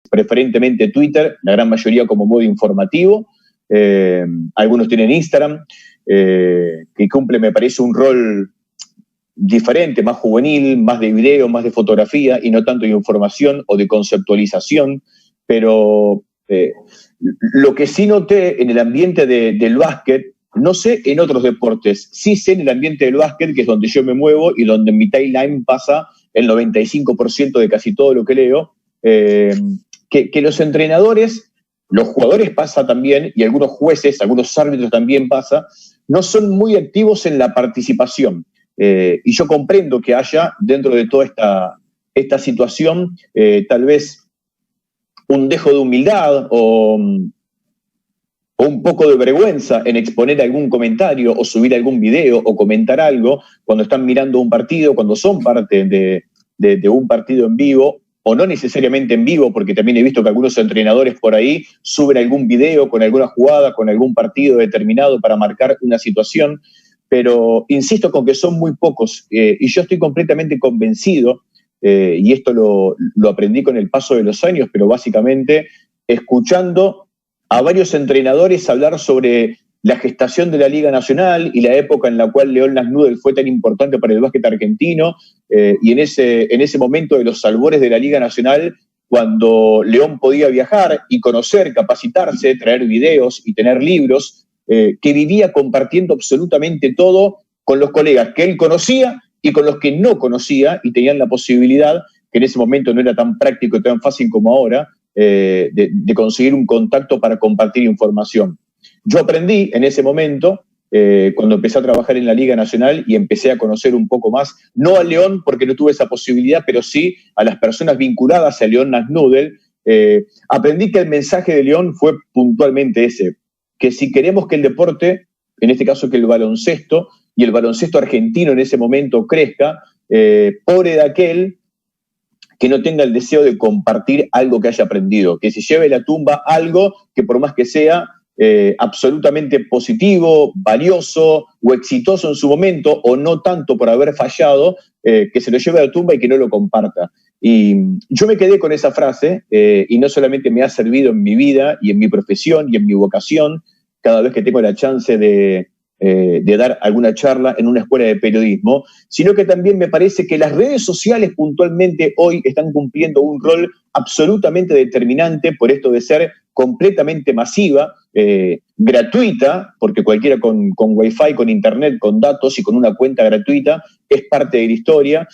preferentemente Twitter, la gran mayoría como modo informativo. Algunos tienen Instagram, que cumple, me parece, un rol diferente, más juvenil, más de video, más de fotografía y no tanto de información o de conceptualización. Pero lo que sí noté en el ambiente del básquet, no sé en otros deportes, sí sé en el ambiente del básquet, que es donde yo me muevo y donde en mi timeline pasa el 95% de casi todo lo que leo, que los entrenadores, los jugadores pasa también, y algunos jueces, algunos árbitros también pasa, no son muy activos en la participación. Y yo comprendo que haya, dentro de toda esta situación, tal vez un dejo de humildad o un poco de vergüenza en exponer algún comentario o subir algún video o comentar algo cuando están mirando un partido, cuando son parte de un partido en vivo, o no necesariamente en vivo, porque también he visto que algunos entrenadores por ahí suben algún video con alguna jugada, con algún partido determinado para marcar una situación, pero insisto con que son muy pocos, y yo estoy completamente convencido, y esto lo aprendí con el paso de los años, pero básicamente escuchando a varios entrenadores hablar sobre la gestación de la Liga Nacional y la época en la cual León Lasnudel fue tan importante para el básquet argentino, y en ese momento de los albores de la Liga Nacional, cuando León podía viajar y conocer, capacitarse, traer videos y tener libros, que vivía compartiendo absolutamente todo con los colegas que él conocía y con los que no conocía y tenían la posibilidad, que en ese momento no era tan práctico y tan fácil como ahora, de conseguir un contacto para compartir información. Yo aprendí en ese momento, cuando empecé a trabajar en la Liga Nacional y empecé a conocer un poco más, no a León porque no tuve esa posibilidad, pero sí a las personas vinculadas a León Lasnudel. Aprendí que el mensaje de León fue puntualmente ese, que si queremos que el deporte, en este caso que el baloncesto, y el baloncesto argentino en ese momento crezca, pobre de aquel que no tenga el deseo de compartir algo que haya aprendido, que se lleve a la tumba algo que por más que sea absolutamente positivo, valioso o exitoso en su momento, o no tanto por haber fallado, que se lo lleve a la tumba y que no lo comparta. Y yo me quedé con esa frase, y no solamente me ha servido en mi vida y en mi profesión y en mi vocación, cada vez que tengo la chance de dar alguna charla en una escuela de periodismo, sino que también me parece que las redes sociales puntualmente hoy están cumpliendo un rol absolutamente determinante por esto de ser completamente masiva, gratuita, porque cualquiera con Wi-Fi, con internet, con datos y con una cuenta gratuita es parte de la historia.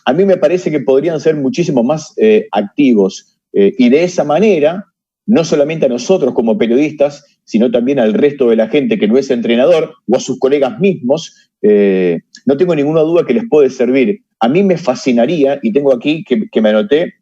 A mí me parece que podrían ser muchísimo más activos, y de esa manera, no solamente a nosotros como periodistas, sino también al resto de la gente que no es entrenador o a sus colegas mismos, no tengo ninguna duda que les puede servir. A mí me fascinaría, y tengo aquí que me anoté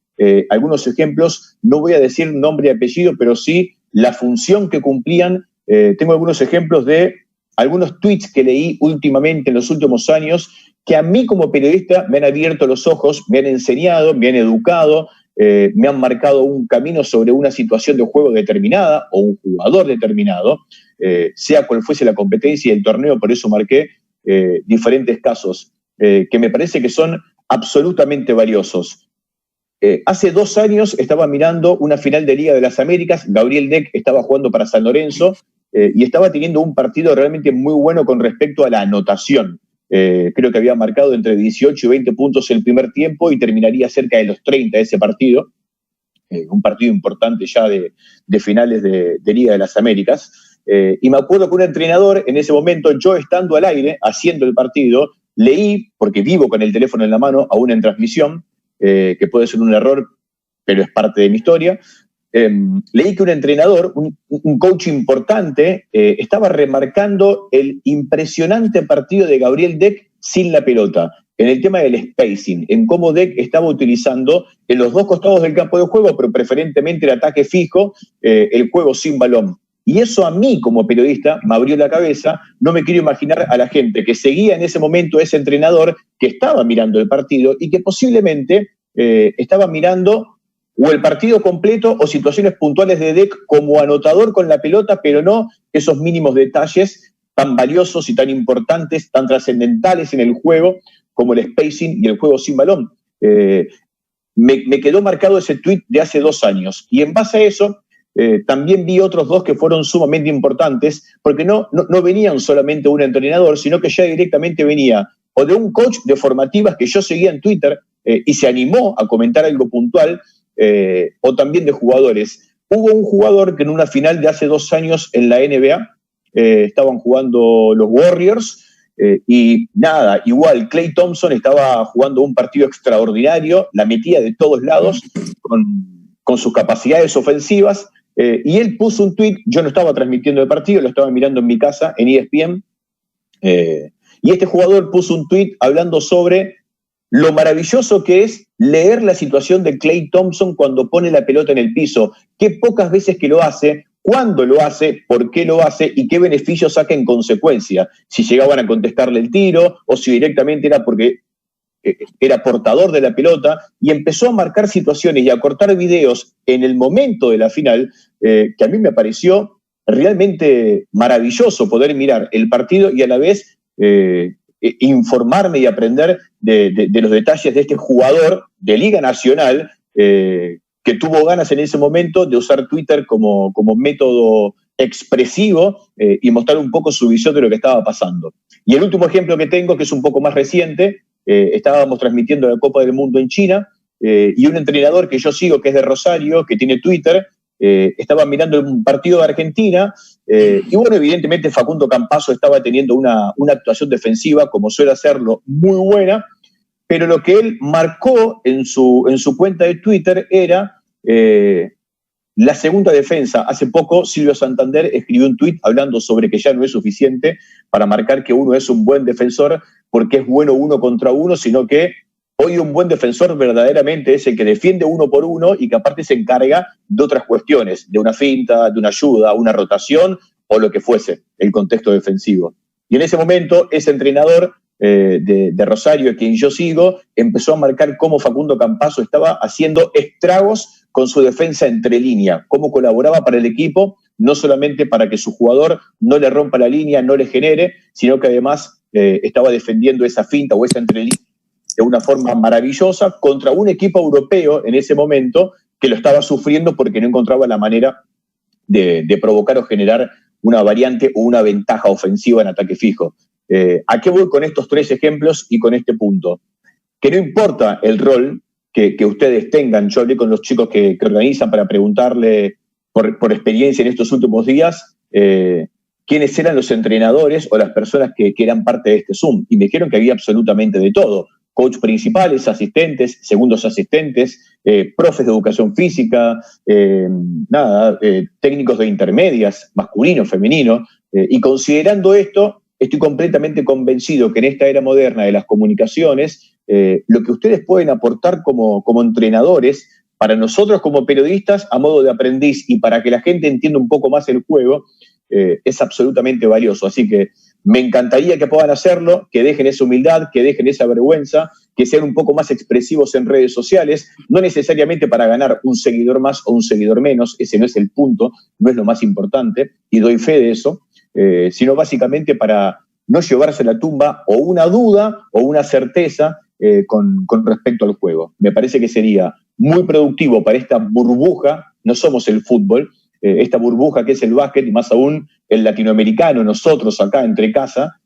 algunos ejemplos, no voy a decir nombre y apellido, pero sí la función que cumplían. Tengo algunos ejemplos de algunos tweets que leí últimamente en los últimos años, que a mí como periodista me han abierto los ojos, me han enseñado, me han educado, me han marcado un camino sobre una situación de juego determinada o un jugador determinado, sea cual fuese la competencia y el torneo. Por eso marqué diferentes casos que me parece que son absolutamente valiosos. Hace 2 años estaba mirando una final de Liga de las Américas. Gabriel Deck estaba jugando para San Lorenzo, y estaba teniendo un partido realmente muy bueno con respecto a la anotación. Creo que había marcado entre 18 y 20 puntos el primer tiempo y terminaría cerca de los 30 ese partido. Un partido importante ya de finales de Liga de las Américas. Y me acuerdo que un entrenador, en ese momento, yo estando al aire, haciendo el partido, leí, porque vivo con el teléfono en la mano, aún en transmisión, que puede ser un error, pero es parte de mi historia. Leí que un entrenador, un coach importante, estaba remarcando el impresionante partido de Gabriel Deck sin la pelota, en el tema del spacing, en cómo Deck estaba utilizando en los dos costados del campo de juego, pero preferentemente el ataque fijo, el juego sin balón. Y eso a mí como periodista me abrió la cabeza. No me quiero imaginar a la gente que seguía en ese momento a ese entrenador, que estaba mirando el partido y que posiblemente estaba mirando o el partido completo o situaciones puntuales de Deck como anotador con la pelota, pero no esos mínimos detalles tan valiosos y tan importantes, tan trascendentales en el juego como el spacing y el juego sin balón. me quedó marcado ese tweet de hace 2 años. Y en base a eso, también vi otros 2 que fueron sumamente importantes, porque no venían solamente de un entrenador, sino que ya directamente venía o de un coach de formativas que yo seguía en Twitter y se animó a comentar algo puntual, o también de jugadores. Hubo un jugador que en una final de hace 2 años en la NBA, estaban jugando los Warriors, y nada, igual Klay Thompson estaba jugando un partido extraordinario, la metía de todos lados con sus capacidades ofensivas, y él puso un tweet. Yo no estaba transmitiendo el partido, lo estaba mirando en mi casa en ESPN, y este jugador puso un tweet hablando sobre lo maravilloso que es leer la situación de Klay Thompson cuando pone la pelota en el piso, qué pocas veces que lo hace, cuándo lo hace, por qué lo hace y qué beneficios saca en consecuencia, si llegaban a contestarle el tiro o si directamente era porque era portador de la pelota, y empezó a marcar situaciones y a cortar videos en el momento de la final, que a mí me pareció realmente maravilloso poder mirar el partido y a la vez informarme y aprender de los detalles de este jugador de Liga Nacional, que tuvo ganas en ese momento de usar Twitter como método expresivo, y mostrar un poco su visión de lo que estaba pasando. Y el último ejemplo que tengo, que es un poco más reciente, estábamos transmitiendo la Copa del Mundo en China, y un entrenador que yo sigo, que es de Rosario, que tiene Twitter, estaba mirando un partido de Argentina, y bueno, evidentemente Facundo Campazzo estaba teniendo una actuación defensiva, como suele hacerlo, muy buena, pero lo que él marcó en su cuenta de Twitter era la segunda defensa. Hace poco Silvio Santander escribió un tuit hablando sobre que ya no es suficiente para marcar que uno es un buen defensor porque es bueno 1 contra 1, sino que hoy un buen defensor verdaderamente es el que defiende 1 por 1 y que aparte se encarga de otras cuestiones, de una finta, de una ayuda, una rotación o lo que fuese el contexto defensivo. Y en ese momento ese entrenador de Rosario, a quien yo sigo, empezó a marcar cómo Facundo Campazzo estaba haciendo estragos con su defensa entre línea, cómo colaboraba para el equipo, no solamente para que su jugador no le rompa la línea, no le genere, sino que además estaba defendiendo esa finta o esa entrelínea de una forma maravillosa contra un equipo europeo en ese momento que lo estaba sufriendo porque no encontraba la manera de provocar o generar una variante o una ventaja ofensiva en ataque fijo. ¿A qué voy con estos 3 ejemplos y con este punto? Que no importa el rol que ustedes tengan. Yo hablé con los chicos que organizan para preguntarle por experiencia en estos últimos días quiénes eran los entrenadores o las personas que eran parte de este Zoom, y me dijeron que había absolutamente de todo: coach principales, asistentes, segundos asistentes, profes de educación física, técnicos de intermedias, masculino, femenino, y considerando esto, estoy completamente convencido que en esta era moderna de las comunicaciones, lo que ustedes pueden aportar como entrenadores, para nosotros como periodistas a modo de aprendiz y para que la gente entienda un poco más el juego, es absolutamente valioso. Así que me encantaría que puedan hacerlo, que dejen esa humildad, que dejen esa vergüenza, que sean un poco más expresivos en redes sociales, no necesariamente para ganar un seguidor más o un seguidor menos, ese no es el punto, no es lo más importante, y doy fe de eso, sino básicamente para no llevarse a la tumba o una duda o una certeza con respecto al juego. Me parece que sería muy productivo para esta burbuja, no somos el fútbol, esta burbuja que es el básquet, y más aún el latinoamericano, nosotros acá entre casa,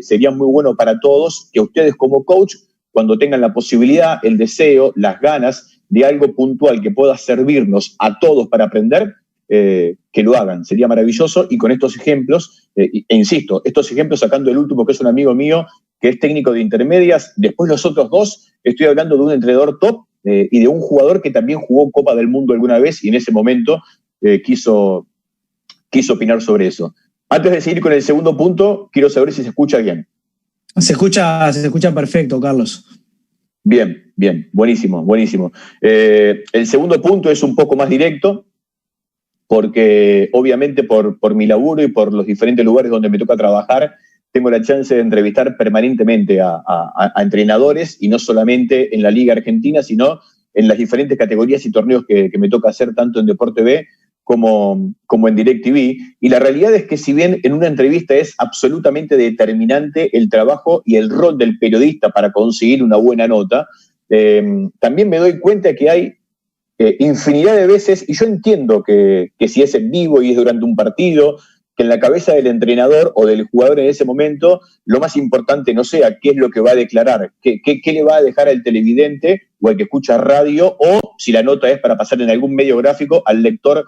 sería muy bueno para todos que ustedes como coach, cuando tengan la posibilidad, el deseo, las ganas de algo puntual que pueda servirnos a todos para aprender, que lo hagan. Sería maravilloso. Y con estos ejemplos, e insisto, estos ejemplos sacando el último, que es un amigo mío, que es técnico de intermedias, después los otros 2, estoy hablando de un entrenador top y de un jugador que también jugó Copa del Mundo alguna vez y en ese momento quiso opinar sobre eso. Antes de seguir con el segundo punto, quiero saber si se escucha bien. Se escucha perfecto, Carlos. Bien, buenísimo. El segundo punto es un poco más directo, porque obviamente por mi laburo y por los diferentes lugares donde me toca trabajar, tengo la chance de entrevistar permanentemente a entrenadores, y no solamente en la Liga Argentina, sino en las diferentes categorías y torneos que me toca hacer, tanto en Deporte B como en DirecTV. Y la realidad es que, si bien en una entrevista es absolutamente determinante el trabajo y el rol del periodista para conseguir una buena nota, también me doy cuenta que hay infinidad de veces, y yo entiendo que si es en vivo y es durante un partido, que en la cabeza del entrenador o del jugador en ese momento, lo más importante no sea qué es lo que va a declarar, qué le va a dejar al televidente o al que escucha radio, o si la nota es para pasar en algún medio gráfico al lector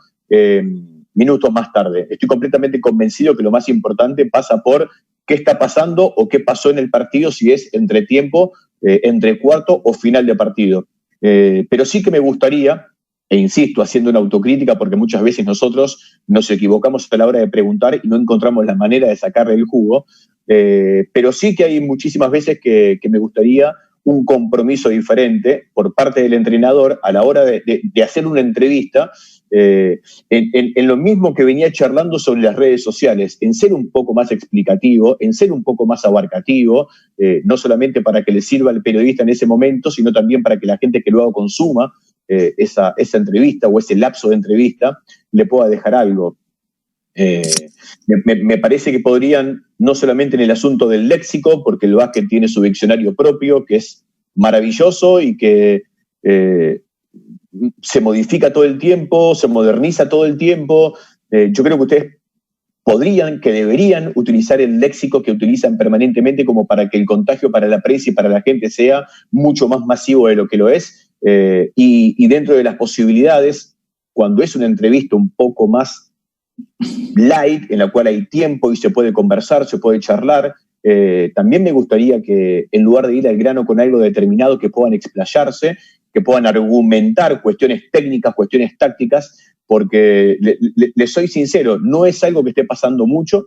minutos más tarde. Estoy completamente convencido que lo más importante pasa por qué está pasando o qué pasó en el partido, si es entretiempo, entre cuarto o final de partido. Pero sí que me gustaría, e insisto, haciendo una autocrítica, porque muchas veces nosotros nos equivocamos a la hora de preguntar y no encontramos la manera de sacarle el jugo, pero sí que hay muchísimas veces que me gustaría un compromiso diferente por parte del entrenador a la hora de hacer una entrevista, en lo mismo que venía charlando sobre las redes sociales, en ser un poco más explicativo, en ser un poco más abarcativo, no solamente para que le sirva al periodista en ese momento, sino también para que la gente que luego consuma esa entrevista o ese lapso de entrevista le pueda dejar algo. Me parece que podrían, no solamente en el asunto del léxico, porque el básquet tiene su diccionario propio, que es maravilloso y que se modifica todo el tiempo, se moderniza todo el tiempo. Yo creo que ustedes podrían, que deberían utilizar el léxico que utilizan permanentemente como para que el contagio para la prensa y para la gente sea mucho más masivo de lo que lo es. Y dentro de las posibilidades, cuando es una entrevista un poco más light, en la cual hay tiempo y se puede conversar, se puede charlar, también me gustaría que en lugar de ir al grano con algo determinado, que puedan explayarse, que puedan argumentar cuestiones técnicas, cuestiones tácticas, porque les soy sincero, no es algo que esté pasando mucho,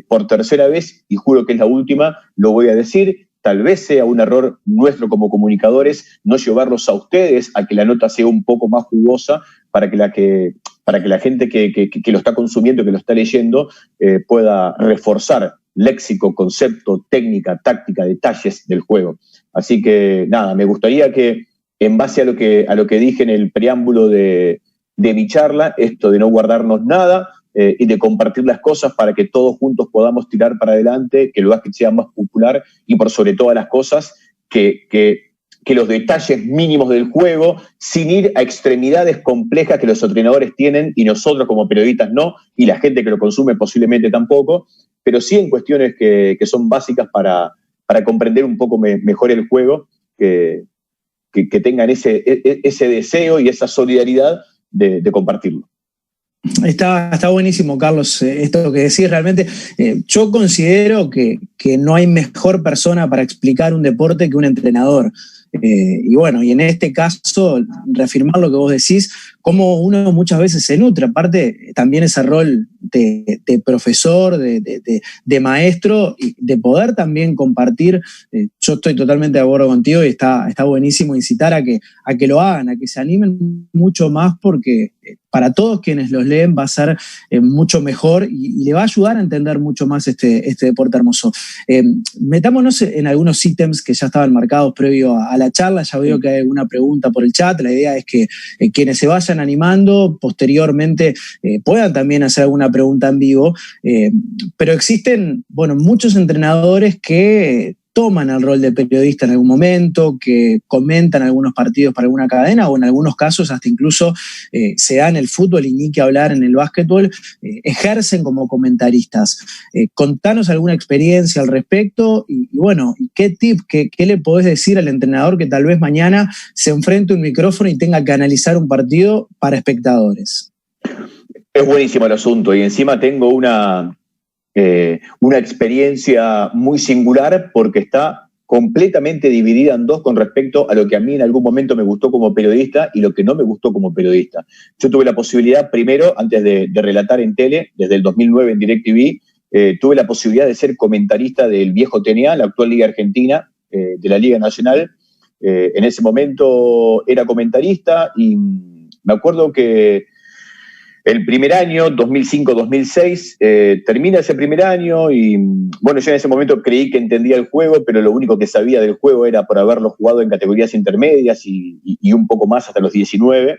por tercera vez, y juro que es la última, lo voy a decir. Tal vez sea un error nuestro como comunicadores no llevarlos a ustedes a que la nota sea un poco más jugosa para que la gente que lo está consumiendo, que lo está leyendo, pueda reforzar léxico, concepto, técnica, táctica, detalles del juego. Así que nada, me gustaría que en base a lo que dije en el preámbulo de mi charla, esto de no guardarnos nada, y de compartir las cosas para que todos juntos podamos tirar para adelante, que el básquet sea más popular y por sobre todas las cosas, que los detalles mínimos del juego, sin ir a extremidades complejas que los entrenadores tienen y nosotros como periodistas no, y la gente que lo consume posiblemente tampoco, pero sí en cuestiones que son básicas para comprender un poco mejor el juego, que tengan ese deseo y esa solidaridad de compartirlo. Está buenísimo, Carlos, esto que decís. Realmente yo considero que no hay mejor persona para explicar un deporte que un entrenador. Y bueno, y en este caso, reafirmar lo que vos decís, cómo uno muchas veces se nutre, aparte también ese rol de profesor, de maestro, y de poder también compartir. Yo estoy totalmente de acuerdo contigo y está buenísimo incitar a que lo hagan, a que se animen mucho más, porque para todos quienes los leen va a ser mucho mejor y le va a ayudar a entender mucho más este deporte hermoso. Metámonos en algunos ítems que ya estaban marcados previo a la charla. Ya veo que hay alguna pregunta por el chat. La idea es que quienes se vayan animando posteriormente puedan también hacer alguna pregunta en vivo. Pero existen, muchos entrenadores que toman el rol de periodista en algún momento, que comentan algunos partidos para alguna cadena, o en algunos casos hasta incluso se dan el fútbol y ni que hablar en el básquetbol, ejercen como comentaristas. Contanos alguna experiencia al respecto y ¿qué tip, qué le podés decir al entrenador que tal vez mañana se enfrente a un micrófono y tenga que analizar un partido para espectadores? Es buenísimo el asunto y encima tengo una experiencia muy singular porque está completamente dividida en dos con respecto a lo que a mí en algún momento me gustó como periodista y lo que no me gustó como periodista. Yo tuve la posibilidad, primero, antes de relatar en tele, desde el 2009 en DirecTV, tuve la posibilidad de ser comentarista del viejo TNA, la actual Liga Argentina, de la Liga Nacional. En ese momento era comentarista y me acuerdo que el primer año, 2005-2006, termina ese primer año y, yo en ese momento creí que entendía el juego, pero lo único que sabía del juego era por haberlo jugado en categorías intermedias y un poco más hasta los 19,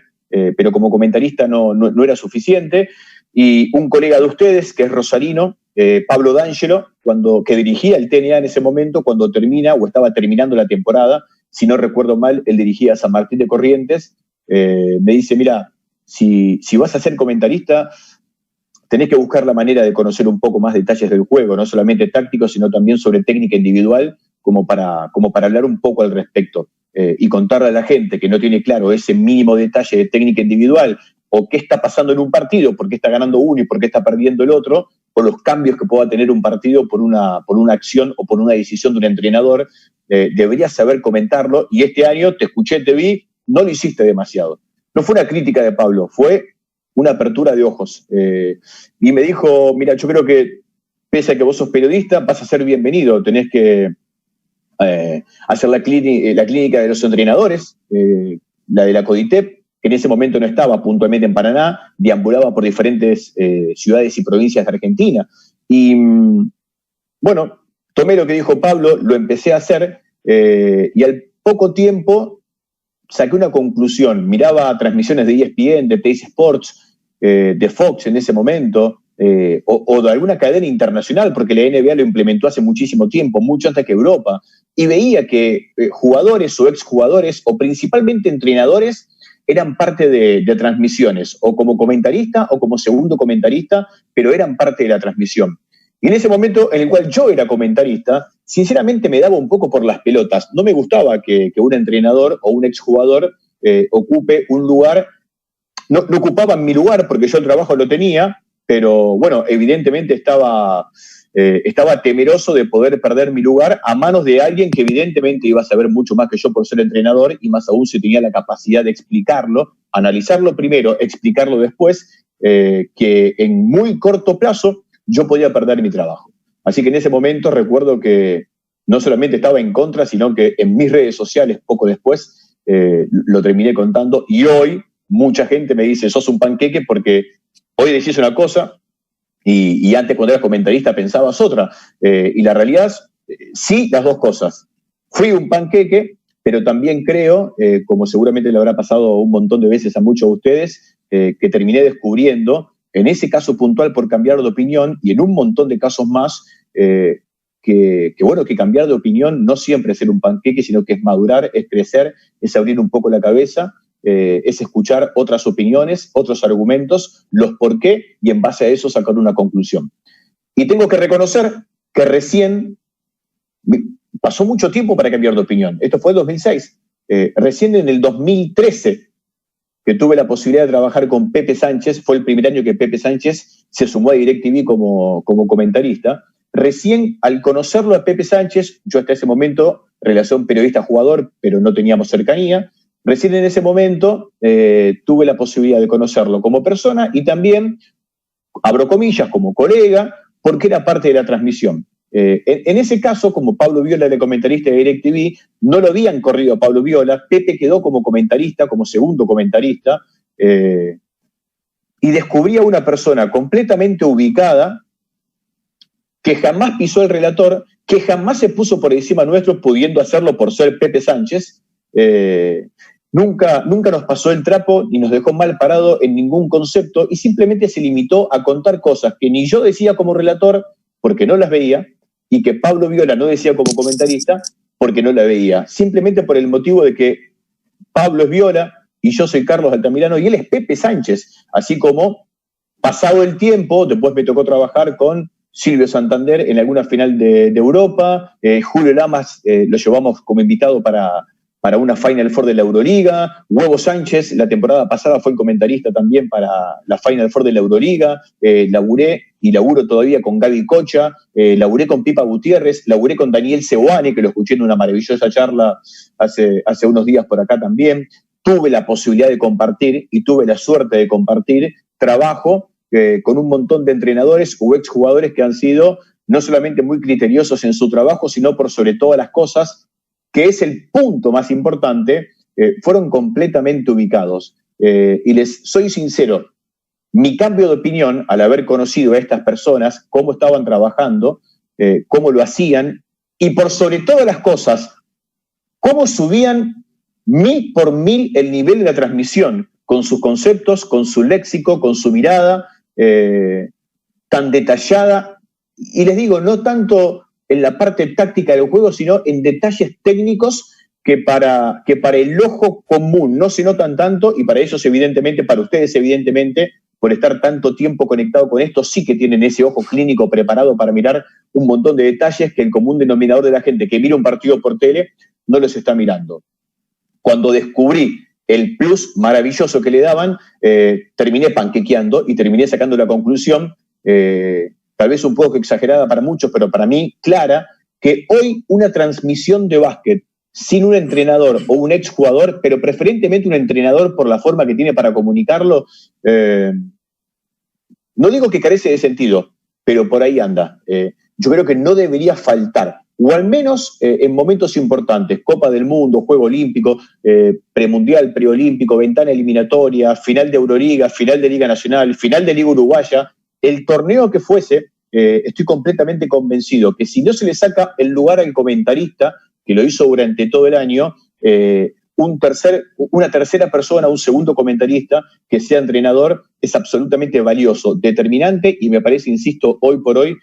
pero como comentarista no era suficiente. Y un colega de ustedes, que es rosarino, Pablo D'Angelo, que dirigía el TNA en ese momento, cuando termina o estaba terminando la temporada, si no recuerdo mal, él dirigía a San Martín de Corrientes, me dice, mira, si vas a ser comentarista, tenés que buscar la manera de conocer un poco más detalles del juego, no solamente tácticos, sino también sobre técnica individual, como para hablar un poco al respecto y contarle a la gente que no tiene claro ese mínimo detalle de técnica individual o qué está pasando en un partido, por qué está ganando uno y por qué está perdiendo el otro, o los cambios que pueda tener un partido por una acción o por una decisión de un entrenador, deberías saber comentarlo, y este año te escuché, te vi, no lo hiciste demasiado. No fue una crítica de Pablo, fue una apertura de ojos. Y me dijo, mira, yo creo que pese a que vos sos periodista, vas a ser bienvenido, tenés que hacer la clínica de los entrenadores, la de la CODITEP, que en ese momento no estaba puntualmente en Paraná, deambulaba por diferentes ciudades y provincias de Argentina. Y bueno, tomé lo que dijo Pablo, lo empecé a hacer, y al poco tiempo saqué una conclusión. Miraba transmisiones de ESPN, de Teis Sports, de Fox en ese momento, o de alguna cadena internacional, porque la NBA lo implementó hace muchísimo tiempo, mucho antes que Europa, y veía que jugadores o exjugadores, o principalmente entrenadores, eran parte de transmisiones, o como comentarista o como segundo comentarista, pero eran parte de la transmisión. Y en ese momento en el cual yo era comentarista, sinceramente me daba un poco por las pelotas. No me gustaba que un entrenador o un exjugador ocupe un lugar. No ocupaban mi lugar porque yo el trabajo lo tenía, pero bueno, evidentemente estaba temeroso de poder perder mi lugar a manos de alguien que evidentemente iba a saber mucho más que yo por ser entrenador, y más aún si tenía la capacidad de explicarlo, analizarlo primero, explicarlo después, que en muy corto plazo yo podía perder mi trabajo. Así que en ese momento recuerdo que no solamente estaba en contra, sino que en mis redes sociales poco después lo terminé contando, y hoy mucha gente me dice, sos un panqueque porque hoy decís una cosa y antes cuando eras comentarista pensabas otra. Y la realidad es, sí, las dos cosas. Fui un panqueque, pero también creo, como seguramente le habrá pasado un montón de veces a muchos de ustedes, que terminé descubriendo, en ese caso puntual por cambiar de opinión y en un montón de casos más, que cambiar de opinión no siempre es ser un panqueque, sino que es madurar, es crecer, es abrir un poco la cabeza, es escuchar otras opiniones, otros argumentos, los por qué, y en base a eso sacar una conclusión. Y tengo que reconocer que recién pasó mucho tiempo para cambiar de opinión. Esto fue en 2006. Recién en el 2013 que tuve la posibilidad de trabajar con Pepe Sánchez, fue el primer año que Pepe Sánchez se sumó a DirecTV como comentarista. Recién al conocerlo a Pepe Sánchez, yo hasta ese momento, relación periodista-jugador, pero no teníamos cercanía, recién en ese momento tuve la posibilidad de conocerlo como persona y también, abro comillas, como colega, porque era parte de la transmisión. En ese caso, como Pablo Viola era comentarista de DirecTV, no lo habían corrido a Pablo Viola, Pepe quedó como comentarista, como segundo comentarista, y descubrí a una persona completamente ubicada, que jamás pisó el relator, que jamás se puso por encima nuestro, pudiendo hacerlo por ser Pepe Sánchez. Nunca nos pasó el trapo ni nos dejó mal parado en ningún concepto, y simplemente se limitó a contar cosas que ni yo decía como relator porque no las veía, y que Pablo Viola no decía como comentarista porque no la veía, simplemente por el motivo de que Pablo es Viola y yo soy Carlos Altamirano y él es Pepe Sánchez, así como pasado el tiempo, después me tocó trabajar con Silvio Santander en alguna final de Europa, Julio Lamas lo llevamos como invitado para una Final Four de la Euroliga, Huevo Sánchez la temporada pasada fue el comentarista también para la Final Four de la Euroliga, laburé y laburo todavía con Gaby Cocha, laburé con Pipa Gutiérrez, laburé con Daniel Seoane, que lo escuché en una maravillosa charla hace unos días por acá también. Tuve la posibilidad de compartir y tuve la suerte de compartir trabajo con un montón de entrenadores o exjugadores que han sido no solamente muy criteriosos en su trabajo, sino por sobre todas las cosas, que es el punto más importante, fueron completamente ubicados. Y les soy sincero, mi cambio de opinión al haber conocido a estas personas, cómo estaban trabajando, cómo lo hacían, y por sobre todas las cosas, cómo subían 1000 por 1000 el nivel de la transmisión, con sus conceptos, con su léxico, con su mirada tan detallada. Y les digo, no tanto en la parte táctica del juego, sino en detalles técnicos que para el ojo común no se notan tanto, y para ellos evidentemente, para ustedes evidentemente, por estar tanto tiempo conectado con esto, sí que tienen ese ojo clínico preparado para mirar un montón de detalles que el común denominador de la gente que mira un partido por tele no los está mirando. Cuando descubrí el plus maravilloso que le daban, terminé panquequeando y terminé sacando la conclusión, tal vez un poco exagerada para muchos, pero para mí clara, que hoy una transmisión de básquet sin un entrenador o un exjugador, pero preferentemente un entrenador por la forma que tiene para comunicarlo, no digo que carece de sentido, pero por ahí anda. Yo creo que no debería faltar, o al menos en momentos importantes, Copa del Mundo, Juego Olímpico, premundial, preolímpico, ventana eliminatoria, final de Euroliga, final de Liga Nacional, final de Liga Uruguaya, el torneo que fuese, estoy completamente convencido que si no se le saca el lugar al comentarista, que lo hizo durante todo el año, una tercera persona, un segundo comentarista que sea entrenador, es absolutamente valioso, determinante y me parece, insisto, hoy por hoy,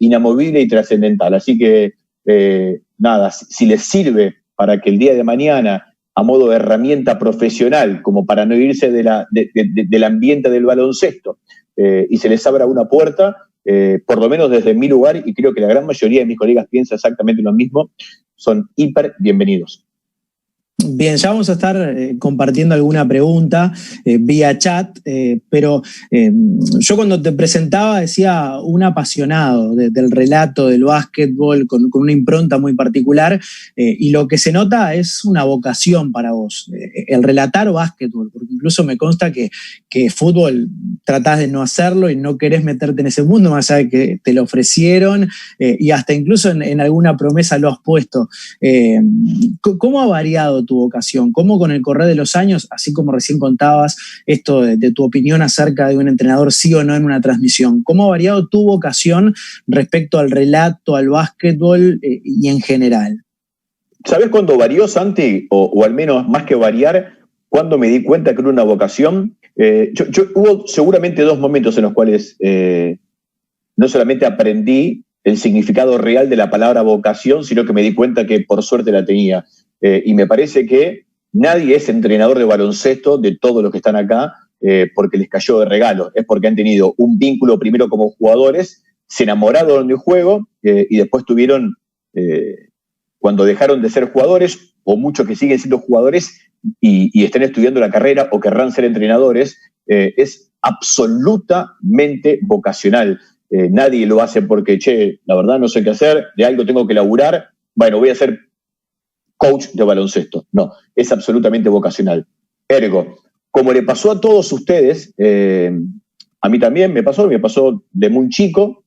inamovible y trascendental. Así que, nada, si les sirve para que el día de mañana, a modo de herramienta profesional, como para no irse del ambiente del baloncesto, y se les abra una puerta, por lo menos desde mi lugar, y creo que la gran mayoría de mis colegas piensa exactamente lo mismo, son hiper bienvenidos. Bien, ya vamos a estar compartiendo alguna pregunta vía chat, pero yo cuando te presentaba decía un apasionado del relato del básquetbol con una impronta muy particular, y lo que se nota es una vocación para vos, el relatar básquetbol, porque incluso me consta que fútbol tratás de no hacerlo y no querés meterte en ese mundo, más allá de que te lo ofrecieron, y hasta incluso en alguna promesa lo has puesto. ¿Cómo ha variado tu vocación? ¿Cómo con el correr de los años, así como recién contabas esto de tu opinión acerca de un entrenador sí o no en una transmisión, cómo ha variado tu vocación respecto al relato, al básquetbol y en general? ¿Sabés cuándo varió, Santi? O al menos, más que variar, cuándo me di cuenta que era una vocación. Hubo seguramente dos momentos en los cuales no solamente aprendí el significado real de la palabra vocación, sino que me di cuenta que por suerte la tenía. Y me parece que nadie es entrenador de baloncesto de todos los que están acá porque les cayó de regalo. Es porque han tenido un vínculo primero como jugadores, se enamoraron del juego y después tuvieron, cuando dejaron de ser jugadores, o muchos que siguen siendo jugadores y están estudiando la carrera o querrán ser entrenadores, es absolutamente vocacional. Nadie lo hace porque, la verdad no sé qué hacer, de algo tengo que laburar, bueno, voy a ser coach de baloncesto. No, es absolutamente vocacional. Ergo, como le pasó a todos ustedes, a mí también me pasó de muy chico,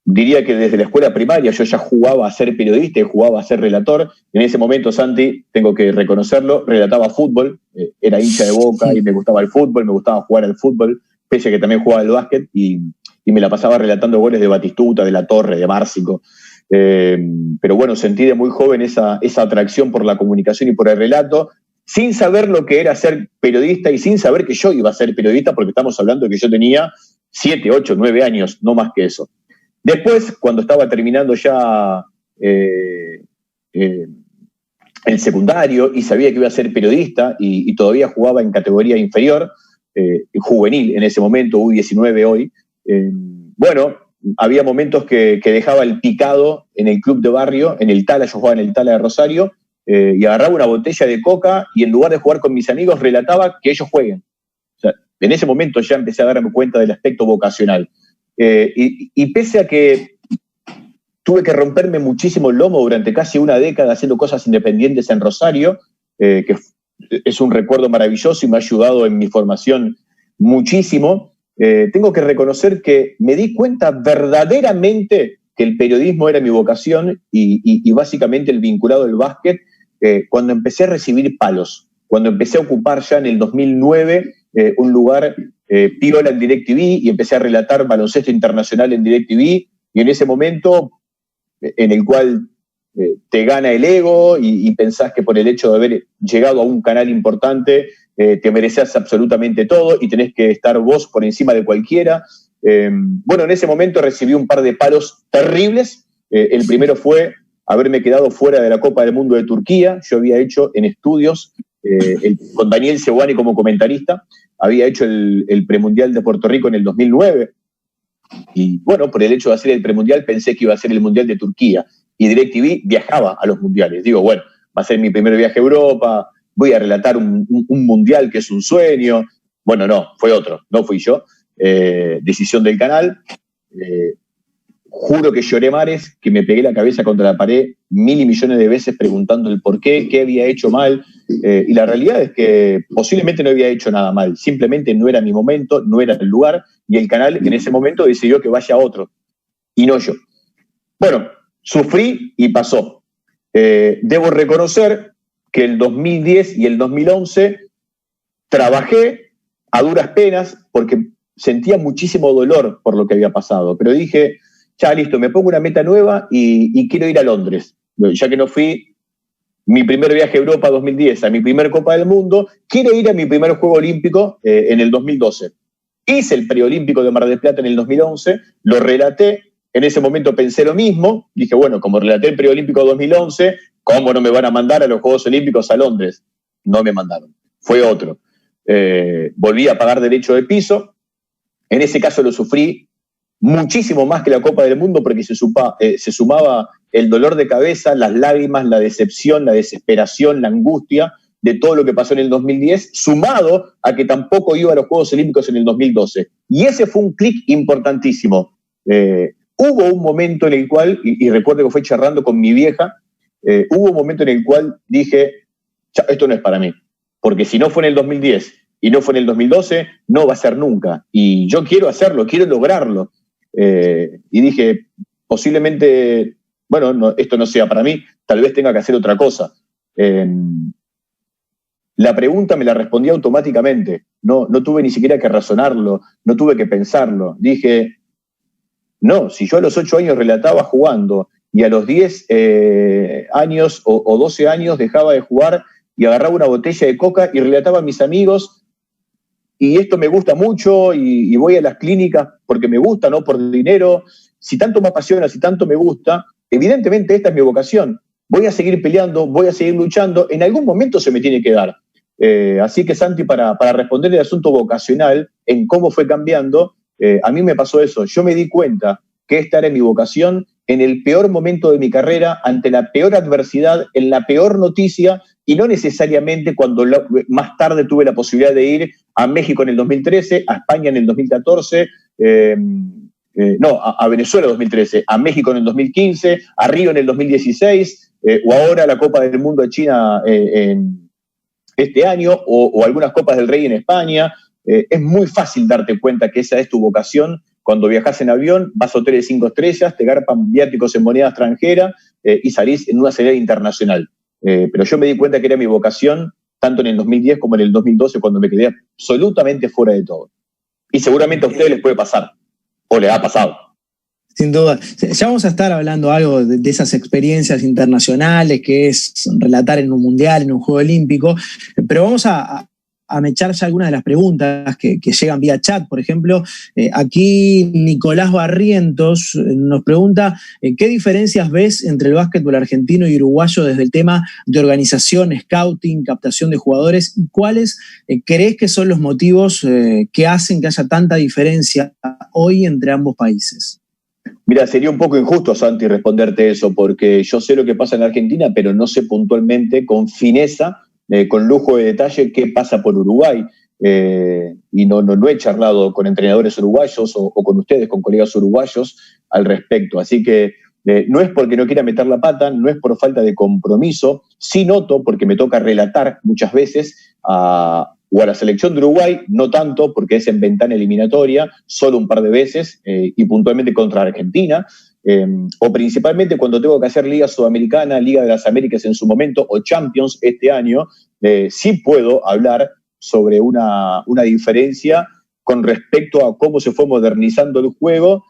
diría que desde la escuela primaria yo ya jugaba a ser periodista y jugaba a ser relator. En ese momento, Santi, tengo que reconocerlo, relataba fútbol, era hincha de Boca y me gustaba el fútbol, me gustaba jugar al fútbol, pese a que también jugaba al básquet y me la pasaba relatando goles de Batistuta, de La Torre, de Márcico. Pero bueno, sentí de muy joven esa atracción por la comunicación y por el relato, sin saber lo que era ser periodista y sin saber que yo iba a ser periodista, porque estamos hablando de que yo tenía 7, 8, 9 años, no más que eso. Después, cuando estaba terminando ya el secundario y sabía que iba a ser periodista y todavía jugaba en categoría inferior, juvenil en ese momento, U19 hoy, bueno, había momentos que dejaba el picado en el club de barrio, en el Tala, yo jugaba en el Tala de Rosario, y agarraba una botella de coca y en lugar de jugar con mis amigos relataba que ellos jueguen. O sea, en ese momento ya empecé a darme cuenta del aspecto vocacional. Y pese a que tuve que romperme muchísimo el lomo durante casi una década haciendo cosas independientes en Rosario, que es un recuerdo maravilloso y me ha ayudado en mi formación muchísimo, tengo que reconocer que me di cuenta verdaderamente que el periodismo era mi vocación y básicamente el vinculado al básquet cuando empecé a recibir palos, cuando empecé a ocupar ya en el 2009 un lugar piola en DirecTV y empecé a relatar baloncesto internacional en DirecTV, y en ese momento en el cual te gana el ego y pensás que por el hecho de haber llegado a un canal importante te mereces absolutamente todo y tenés que estar vos por encima de cualquiera. Bueno, en ese momento recibí un par de palos terribles. El primero fue haberme quedado fuera de la Copa del Mundo de Turquía. Yo había hecho en estudios, con Daniel Seguani como comentarista, había hecho el premundial de Puerto Rico en el 2009. Y bueno, por el hecho de hacer el premundial pensé que iba a ser el mundial de Turquía. Y DirecTV viajaba a los mundiales. Digo, bueno, va a ser mi primer viaje a Europa, voy a relatar un mundial que es un sueño. Bueno, no, fue otro, no fui yo. Decisión del canal. Juro que lloré mares, que me pegué la cabeza contra la pared 1000 y millones de veces preguntando el por qué había hecho mal. Y la realidad es que posiblemente no había hecho nada mal. Simplemente no era mi momento, no era el lugar. Y el canal en ese momento decidió que vaya otro. Y no yo. Bueno, sufrí y pasó. Debo reconocer que el 2010 y el 2011 trabajé a duras penas porque sentía muchísimo dolor por lo que había pasado. Pero dije, ya listo, me pongo una meta nueva y quiero ir a Londres. Ya que no fui mi primer viaje a Europa 2010, a mi primer Copa del Mundo, quiero ir a mi primer Juego Olímpico en el 2012. Hice el preolímpico de Mar del Plata en el 2011, lo relaté, en ese momento pensé lo mismo, dije, bueno, como relaté el preolímpico 2011, ¿cómo no me van a mandar a los Juegos Olímpicos a Londres? No me mandaron, fue otro. Volví a pagar derecho de piso, en ese caso lo sufrí muchísimo más que la Copa del Mundo porque se sumaba el dolor de cabeza, las lágrimas, la decepción, la desesperación, la angustia de todo lo que pasó en el 2010, sumado a que tampoco iba a los Juegos Olímpicos en el 2012. Y ese fue un clic importantísimo. Hubo un momento en el cual, y recuerdo que fue charlando con mi vieja, hubo un momento en el cual dije, esto no es para mí, porque si no fue en el 2010 y no fue en el 2012, no va a ser nunca. Y yo quiero hacerlo, quiero lograrlo. Y dije, posiblemente, bueno, no, esto no sea para mí, tal vez tenga que hacer otra cosa. La pregunta me la respondí automáticamente, no tuve ni siquiera que razonarlo, no tuve que pensarlo. Dije, no, si yo a los 8 años relataba jugando y a los 10 años o 12 años dejaba de jugar y agarraba una botella de coca y relataba a mis amigos, y esto me gusta mucho y voy a las clínicas porque me gusta, no por dinero, si tanto me apasiona, si tanto me gusta, evidentemente esta es mi vocación. Voy a seguir peleando, voy a seguir luchando, en algún momento se me tiene que dar. Así que, Santi, para responder el asunto vocacional, en cómo fue cambiando, a mí me pasó eso. Yo me di cuenta que esta era mi vocación en el peor momento de mi carrera, ante la peor adversidad, en la peor noticia, y no necesariamente cuando más tarde tuve la posibilidad de ir a México en el 2013, a España en el 2014, a Venezuela en el 2013, a México en el 2015, a Río en el 2016, o ahora la Copa del Mundo de China en este año, o algunas Copas del Rey en España. Es muy fácil darte cuenta que esa es tu vocación. Cuando viajas en avión, vas a hoteles 5 estrellas, te garpan viáticos en moneda extranjera y salís en una serie internacional. Pero yo me di cuenta que era mi vocación, tanto en el 2010 como en el 2012, cuando me quedé absolutamente fuera de todo. Y seguramente a ustedes les puede pasar, o les ha pasado. Sin duda. Ya vamos a estar hablando algo de esas experiencias internacionales, que es relatar en un mundial, en un Juego Olímpico, pero vamos a mechar ya algunas de las preguntas que llegan vía chat. Por ejemplo, aquí Nicolás Barrientos nos pregunta ¿qué diferencias ves entre el básquetbol argentino y uruguayo desde el tema de organización, scouting, captación de jugadores? ¿Y cuáles crees que son los motivos que hacen que haya tanta diferencia hoy entre ambos países? Mira, sería un poco injusto, Santi, responderte eso, porque yo sé lo que pasa en Argentina, pero no sé puntualmente, con fineza, con lujo de detalle, qué pasa por Uruguay. Y no he charlado con entrenadores uruguayos o con ustedes, con colegas uruguayos, al respecto. Así que no es porque no quiera meter la pata, no es por falta de compromiso. Sí noto, porque me toca relatar muchas veces o a la selección de Uruguay, no tanto, porque es en ventana eliminatoria, solo un par de veces, y puntualmente contra Argentina, o principalmente cuando tengo que hacer Liga Sudamericana, Liga de las Américas en su momento, o Champions este año, sí puedo hablar sobre una diferencia con respecto a cómo se fue modernizando el juego.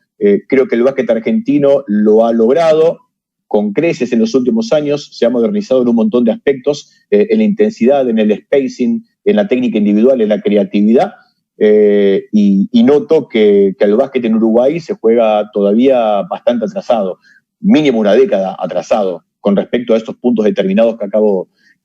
Creo que el básquet argentino lo ha logrado con creces en los últimos años, se ha modernizado en un montón de aspectos, en la intensidad, en el spacing, en la técnica individual, en la creatividad, y noto que el básquet en Uruguay se juega todavía bastante atrasado. mínimo una década atrasado con respecto a estos puntos determinados que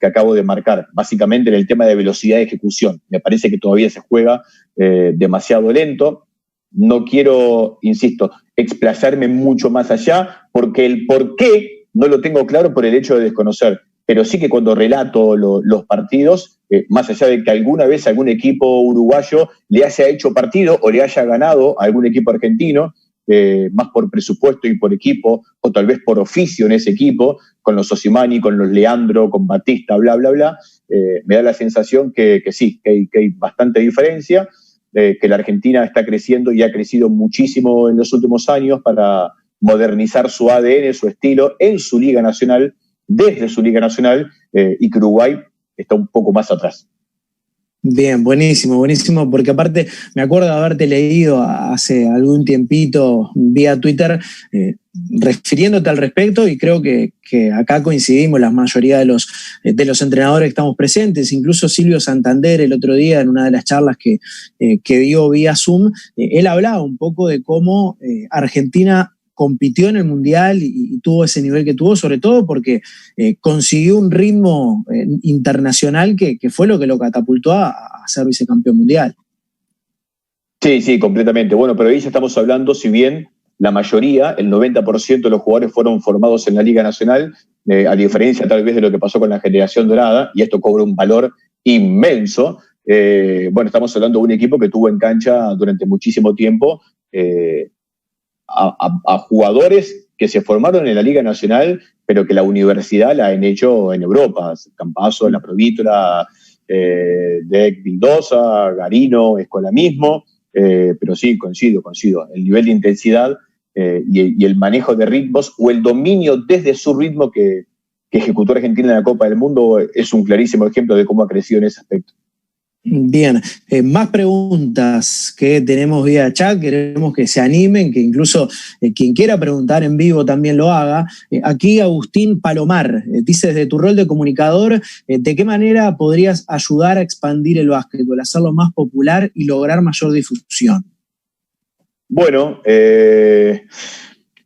acabo de marcar. Básicamente en el tema de velocidad de ejecución. Me parece que todavía se juega demasiado lento. No quiero, insisto, explayarme mucho más allá, porque el por qué no lo tengo claro por el hecho de desconocer. Pero sí que cuando relato los partidos, más allá de que alguna vez algún equipo uruguayo le haya hecho partido o le haya ganado a algún equipo argentino, más por presupuesto y por equipo, o tal vez por oficio en ese equipo, con los Osimani, con los Leandro, con Batista, bla, bla, bla, me da la sensación que sí, que hay bastante diferencia, que la Argentina está creciendo y ha crecido muchísimo en los últimos años para modernizar su ADN, su estilo, en su Liga Nacional, desde su Liga Nacional, y que Uruguay está un poco más atrás. Bien, buenísimo, buenísimo, porque aparte me acuerdo de haberte leído hace algún tiempito vía Twitter refiriéndote al respecto, y creo que acá coincidimos la mayoría de los entrenadores que estamos presentes, incluso Silvio Santander el otro día en una de las charlas que dio vía Zoom, él hablaba un poco de cómo Argentina compitió en el Mundial y tuvo ese nivel que tuvo, sobre todo porque consiguió un ritmo internacional que fue lo que lo catapultó a ser vicecampeón mundial. Sí, completamente. Bueno, pero ahí ya estamos hablando, si bien la mayoría, el 90% de los jugadores fueron formados en la Liga Nacional, a diferencia tal vez de lo que pasó con la generación dorada, y esto cobra un valor inmenso. Bueno, estamos hablando de un equipo que tuvo en cancha durante muchísimo tiempo a jugadores que se formaron en la Liga Nacional, pero que la universidad la han hecho en Europa. Campazzo, La Provítola, Dec Vildosa, Garino, Escola mismo, pero sí, coincido. El nivel de intensidad y el manejo de ritmos, o el dominio desde su ritmo que ejecutó Argentina en la Copa del Mundo, es un clarísimo ejemplo de cómo ha crecido en ese aspecto. Bien, más preguntas que tenemos vía chat, queremos que se animen, que incluso quien quiera preguntar en vivo también lo haga. Aquí Agustín Palomar dice, desde tu rol de comunicador, ¿de qué manera podrías ayudar a expandir el básquetbol, hacerlo más popular y lograr mayor difusión? Bueno,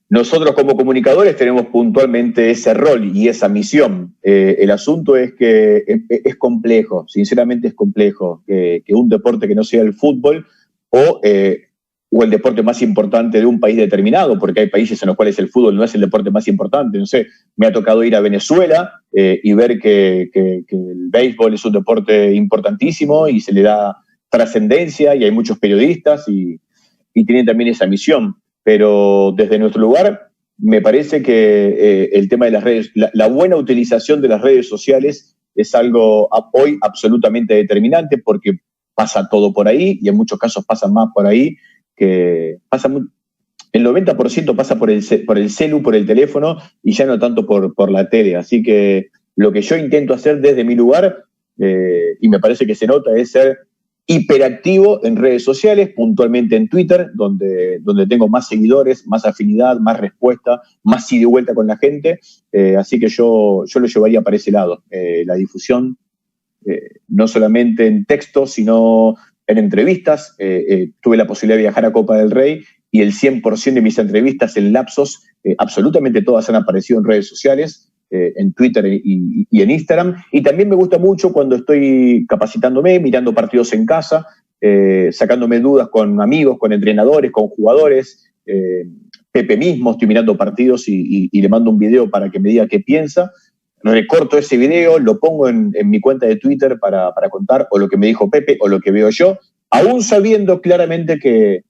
nosotros como comunicadores tenemos puntualmente ese rol y esa misión. El asunto es que es complejo, sinceramente es complejo, que un deporte que no sea el fútbol o el deporte más importante de un país determinado, porque hay países en los cuales el fútbol no es el deporte más importante. No sé, me ha tocado ir a Venezuela y ver que el béisbol es un deporte importantísimo y se le da trascendencia y hay muchos periodistas y tienen también esa misión. Pero desde nuestro lugar me parece que el tema de las redes, la buena utilización de las redes sociales es algo hoy absolutamente determinante, porque pasa todo por ahí y en muchos casos pasa más por ahí que pasa. El 90% pasa por el celu, por el teléfono, y ya no tanto por la tele. Así que lo que yo intento hacer desde mi lugar, y me parece que se nota, es ser hiperactivo en redes sociales, puntualmente en Twitter, donde tengo más seguidores, más afinidad, más respuesta, más ida y vuelta con la gente. Así que yo lo llevaría para ese lado. La difusión, no solamente en texto, sino en entrevistas. Tuve la posibilidad de viajar a Copa del Rey y el 100% de mis entrevistas en lapsos, absolutamente todas han aparecido en redes sociales, en Twitter y en Instagram. Y también me gusta mucho cuando estoy capacitándome, mirando partidos en casa, sacándome dudas con amigos, con entrenadores, con jugadores. Pepe mismo, estoy mirando partidos y le mando un video para que me diga qué piensa. Recorto ese video, lo pongo en mi cuenta de Twitter para contar o lo que me dijo Pepe o lo que veo yo, aún sabiendo claramente que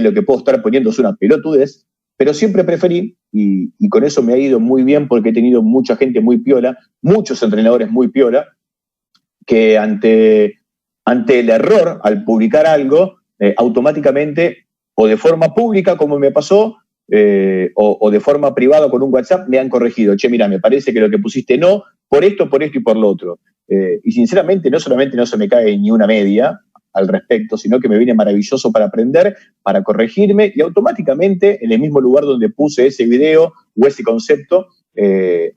lo que puedo estar poniendo es una pelotudez, pero siempre preferí, y con eso me ha ido muy bien, porque he tenido mucha gente muy piola, muchos entrenadores muy piola, que ante el error, al publicar algo, automáticamente, o de forma pública, como me pasó, o de forma privada con un WhatsApp, me han corregido. Che, mira, me parece que lo que pusiste no, por esto y por lo otro. Y sinceramente, no solamente no se me cae ni una media al respecto, sino que me viene maravilloso para aprender, para corregirme, y automáticamente, en el mismo lugar donde puse ese video o ese concepto,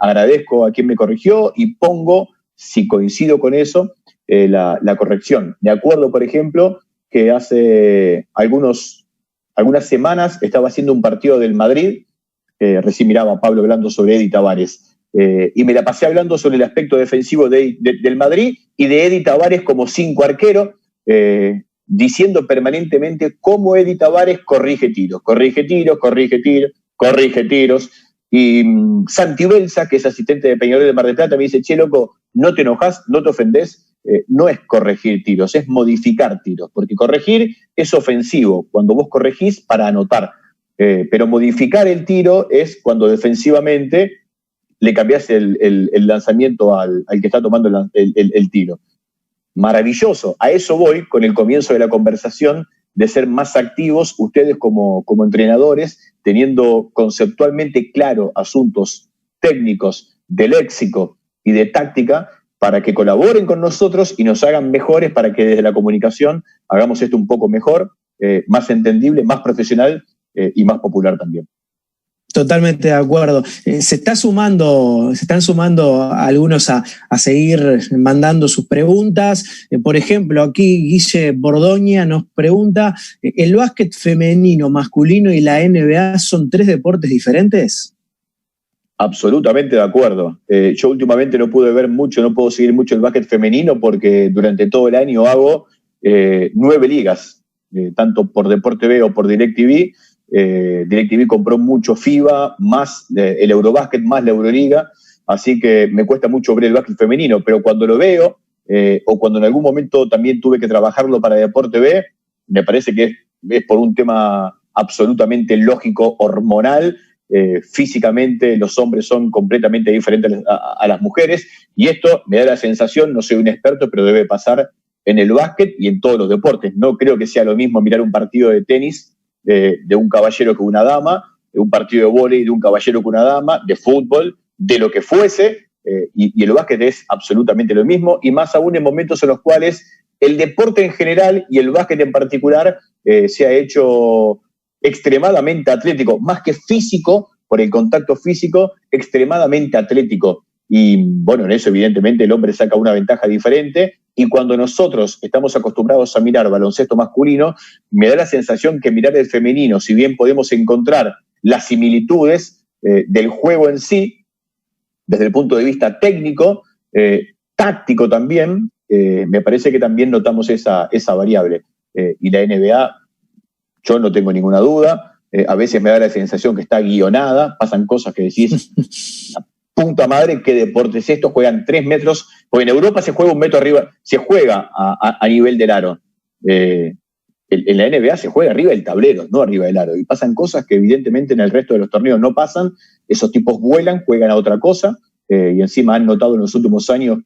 agradezco a quien me corrigió y pongo, si coincido con eso, la corrección. Me acuerdo, por ejemplo, que hace algunas semanas estaba haciendo un partido del Madrid recién miraba a Pablo hablando sobre Edi Tavares, y me la pasé hablando sobre el aspecto defensivo del Madrid y de Edi Tavares como 5 arquero, diciendo permanentemente cómo Edi Tavares corrige tiros. Y Santi Belsa, que es asistente de Peñarol de Mar del Plata, me dice, che, loco, no te enojas, no te ofendés, no es corregir tiros, es modificar tiros, porque corregir es ofensivo, cuando vos corregís para anotar, pero modificar el tiro es cuando defensivamente le cambiás el lanzamiento al que está tomando el tiro. Maravilloso, a eso voy con el comienzo de la conversación, de ser más activos ustedes como entrenadores, teniendo conceptualmente claro asuntos técnicos, de léxico y de táctica, para que colaboren con nosotros y nos hagan mejores, para que desde la comunicación hagamos esto un poco mejor, más entendible, más profesional y más popular también. Totalmente de acuerdo. Se están sumando algunos a seguir mandando sus preguntas. Por ejemplo, aquí Guille Bordoña nos pregunta, ¿el básquet femenino, masculino y la NBA son 3 deportes diferentes? Absolutamente de acuerdo. Yo últimamente no puedo seguir mucho el básquet femenino porque durante todo el año hago 9 ligas, tanto por Deporte B o por DirecTV. DirecTV compró mucho FIBA, más el Eurobásquet, más la Euroliga, así que me cuesta mucho ver el básquet femenino, pero cuando lo veo, o cuando en algún momento también tuve que trabajarlo para Deporte B, me parece que es por un tema absolutamente lógico, hormonal. Físicamente los hombres son completamente diferentes a las mujeres, y esto me da la sensación, no soy un experto, pero debe pasar en el básquet y en todos los deportes. No creo que sea lo mismo mirar un partido de tenis de un caballero que una dama, de un partido de vóley de un caballero que una dama, de fútbol, de lo que fuese, y el básquet es absolutamente lo mismo, y más aún en momentos en los cuales el deporte en general y el básquet en particular se ha hecho extremadamente atlético, más que físico, por el contacto físico, extremadamente atlético. Y bueno, en eso evidentemente el hombre saca una ventaja diferente, y cuando nosotros estamos acostumbrados a mirar baloncesto masculino, me da la sensación que mirar el femenino, si bien podemos encontrar las similitudes del juego en sí, desde el punto de vista técnico, táctico también, me parece que también notamos esa variable. Y la NBA, yo no tengo ninguna duda, a veces me da la sensación que está guionada, pasan cosas que decís, puta madre, ¿qué deporte es esto? Juegan 3 metros, porque en Europa se juega 1 metro arriba, se juega a nivel del aro. En la NBA se juega arriba del tablero, no arriba del aro. Y pasan cosas que evidentemente en el resto de los torneos no pasan. Esos tipos vuelan, juegan a otra cosa, y encima han notado en los últimos años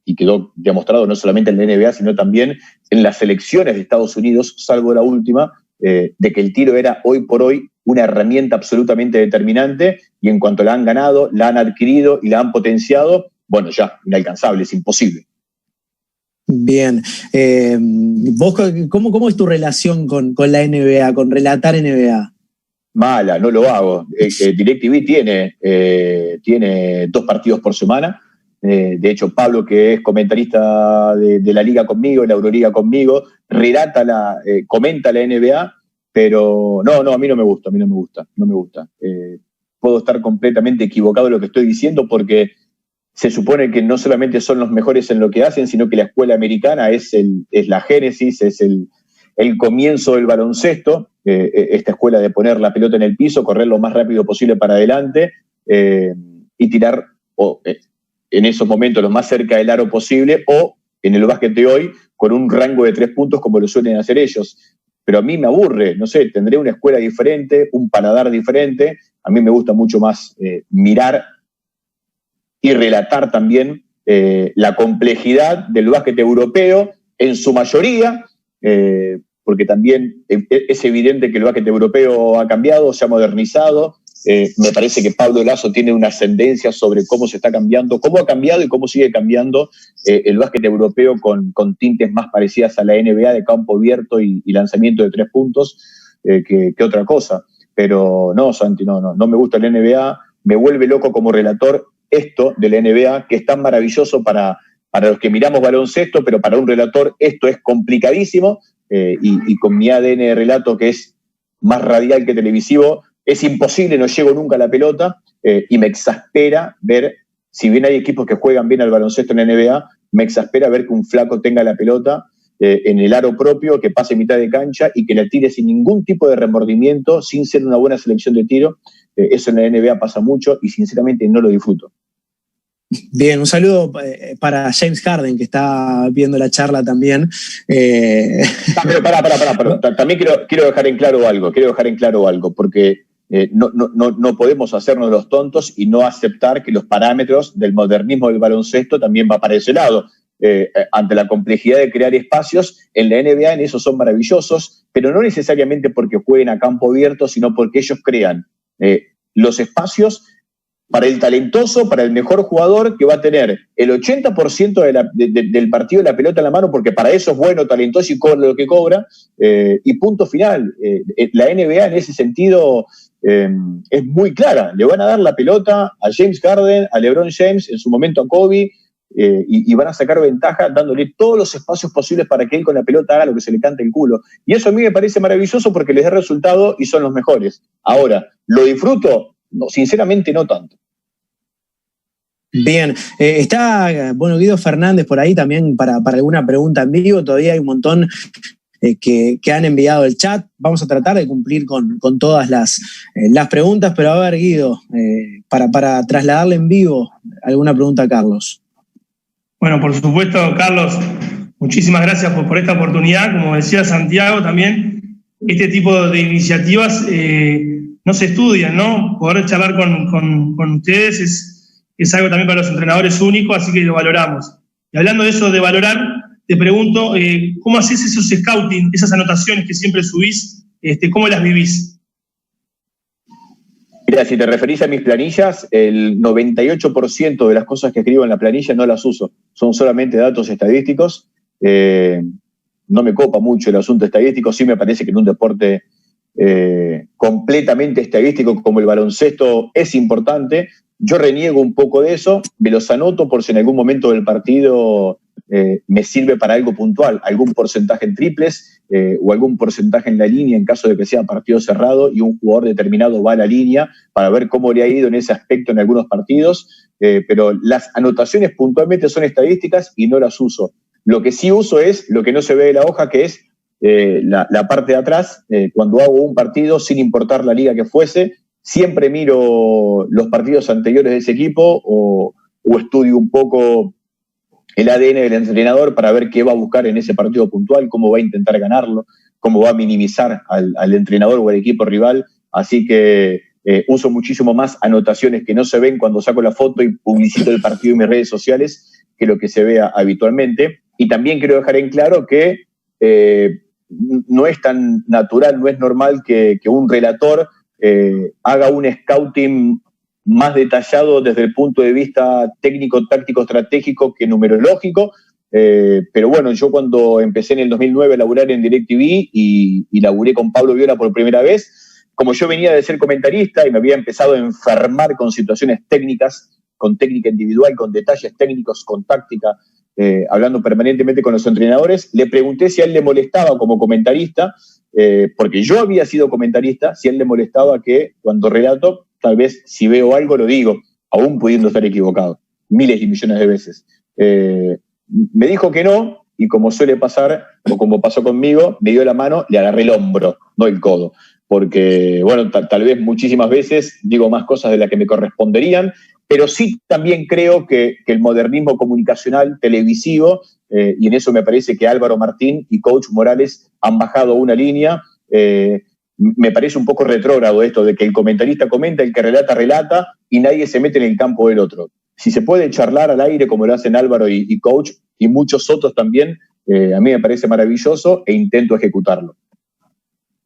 y quedó demostrado no solamente en la NBA, sino también en las selecciones de Estados Unidos, salvo la última, de que el tiro era hoy por hoy una herramienta absolutamente determinante, y en cuanto la han ganado, la han adquirido y la han potenciado, bueno, ya, inalcanzable, es imposible. Bien. ¿Vos cómo es tu relación con la NBA, con relatar NBA? Mala, no lo hago. DirecTV tiene 2 partidos por semana. De hecho, Pablo, que es comentarista de la Liga conmigo, la Euroliga conmigo, comenta la NBA, pero no, a mí no me gusta. Puedo estar completamente equivocado en lo que estoy diciendo, porque se supone que no solamente son los mejores en lo que hacen, sino que la escuela americana es la génesis, es el comienzo del baloncesto, esta escuela de poner la pelota en el piso, correr lo más rápido posible para adelante y tirar en esos momentos lo más cerca del aro posible, o en el básquet de hoy con un rango de 3 puntos como lo suelen hacer ellos. Pero a mí me aburre, no sé, tendré una escuela diferente, un paladar diferente. A mí me gusta mucho más mirar y relatar también la complejidad del básquet europeo en su mayoría, porque también es evidente que el básquet europeo ha cambiado, se ha modernizado. Me parece que Pablo Lasso tiene una ascendencia sobre cómo se está cambiando, cómo ha cambiado y cómo sigue cambiando el básquet europeo con tintes más parecidas a la NBA de campo abierto y lanzamiento de 3 puntos que otra cosa. Pero no, Santi, no me gusta la NBA, me vuelve loco como relator esto de la NBA, que es tan maravilloso para los que miramos baloncesto, pero para un relator esto es complicadísimo, y con mi ADN de relato, que es más radial que televisivo, es imposible, no llego nunca a la pelota, y me exaspera ver, si bien hay equipos que juegan bien al baloncesto en la NBA, me exaspera ver que un flaco tenga la pelota en el aro propio, que pase mitad de cancha y que la tire sin ningún tipo de remordimiento, sin ser una buena selección de tiro. Eso en la NBA pasa mucho y sinceramente no lo disfruto. Bien, un saludo para James Harden, que está viendo la charla también. Pero pará. También quiero dejar en claro algo, porque no podemos hacernos los tontos y no aceptar que los parámetros del modernismo del baloncesto también va para ese lado. Ante la complejidad de crear espacios, en la NBA en eso son maravillosos, pero no necesariamente porque jueguen a campo abierto, sino porque ellos crean los espacios para el talentoso, para el mejor jugador, que va a tener el 80% del partido de la pelota en la mano, porque para eso es bueno, talentoso y cobra lo que cobra, y punto final. La NBA en ese sentido es muy clara. Le van a dar la pelota a James Harden, a LeBron James, en su momento a Kobe, y van a sacar ventaja dándole todos los espacios posibles para que él con la pelota haga lo que se le cante el culo. Y eso a mí me parece maravilloso porque les da resultado y son los mejores. Ahora, ¿lo disfruto? No, sinceramente no tanto. Bien, está Guido Fernández por ahí también para alguna pregunta en vivo. Todavía hay un montón que han enviado el chat. Vamos a tratar de cumplir con todas las preguntas, pero a ver, Guido, para trasladarle en vivo alguna pregunta a Carlos. Bueno, por supuesto, Carlos, muchísimas gracias por esta oportunidad. Como decía Santiago también, este tipo de iniciativas no se estudian, ¿no? Poder charlar con ustedes es algo también para los entrenadores único, así que lo valoramos. Y hablando de eso de valorar, te pregunto, ¿cómo haces esos scouting, esas anotaciones que siempre subís? ¿Cómo las vivís? Mira, si te referís a mis planillas, el 98% de las cosas que escribo en la planilla no las uso. Son solamente datos estadísticos. No me copa mucho el asunto estadístico. Sí me parece que en un deporte completamente estadístico como el baloncesto es importante. Yo reniego un poco de eso, me los anoto por si en algún momento del partido me sirve para algo puntual, algún porcentaje en triples o algún porcentaje en la línea en caso de que sea partido cerrado y un jugador determinado va a la línea para ver cómo le ha ido en ese aspecto en algunos partidos, pero las anotaciones puntualmente son estadísticas y no las uso. Lo que sí uso es lo que no se ve de la hoja, que es la parte de atrás. Cuando hago un partido, sin importar la liga que fuese, siempre miro los partidos anteriores de ese equipo o estudio un poco el ADN del entrenador para ver qué va a buscar en ese partido puntual, cómo va a intentar ganarlo, cómo va a minimizar al entrenador o al equipo rival. Así que uso muchísimo más anotaciones que no se ven cuando saco la foto y publicito el partido en mis redes sociales que lo que se vea habitualmente. Y también quiero dejar en claro que no es tan natural, no es normal que un relator haga un scouting más detallado desde el punto de vista técnico, táctico, estratégico que numerológico, pero bueno, yo cuando empecé en el 2009 a laburar en DirecTV y laburé con Pablo Viola por primera vez, como yo venía de ser comentarista y me había empezado a enfermar con situaciones técnicas, con técnica individual, con detalles técnicos, con táctica, hablando permanentemente con los entrenadores, le pregunté si a él le molestaba como comentarista, porque yo había sido comentarista, si a él le molestaba que cuando relato, tal vez si veo algo lo digo, aún pudiendo estar equivocado, miles y millones de veces. Me dijo que no, y como suele pasar, o como pasó conmigo, me dio la mano, le agarré el hombro, no el codo, porque, bueno, tal vez muchísimas veces digo más cosas de las que me corresponderían, pero sí también creo que el modernismo comunicacional televisivo, y en eso me parece que Álvaro Martín y Coach Morales han bajado una línea. Me parece un poco retrógrado esto de que el comentarista comenta, el que relata y nadie se mete en el campo del otro. Si se puede charlar al aire como lo hacen Álvaro y Coach y muchos otros también, a mí me parece maravilloso e intento ejecutarlo.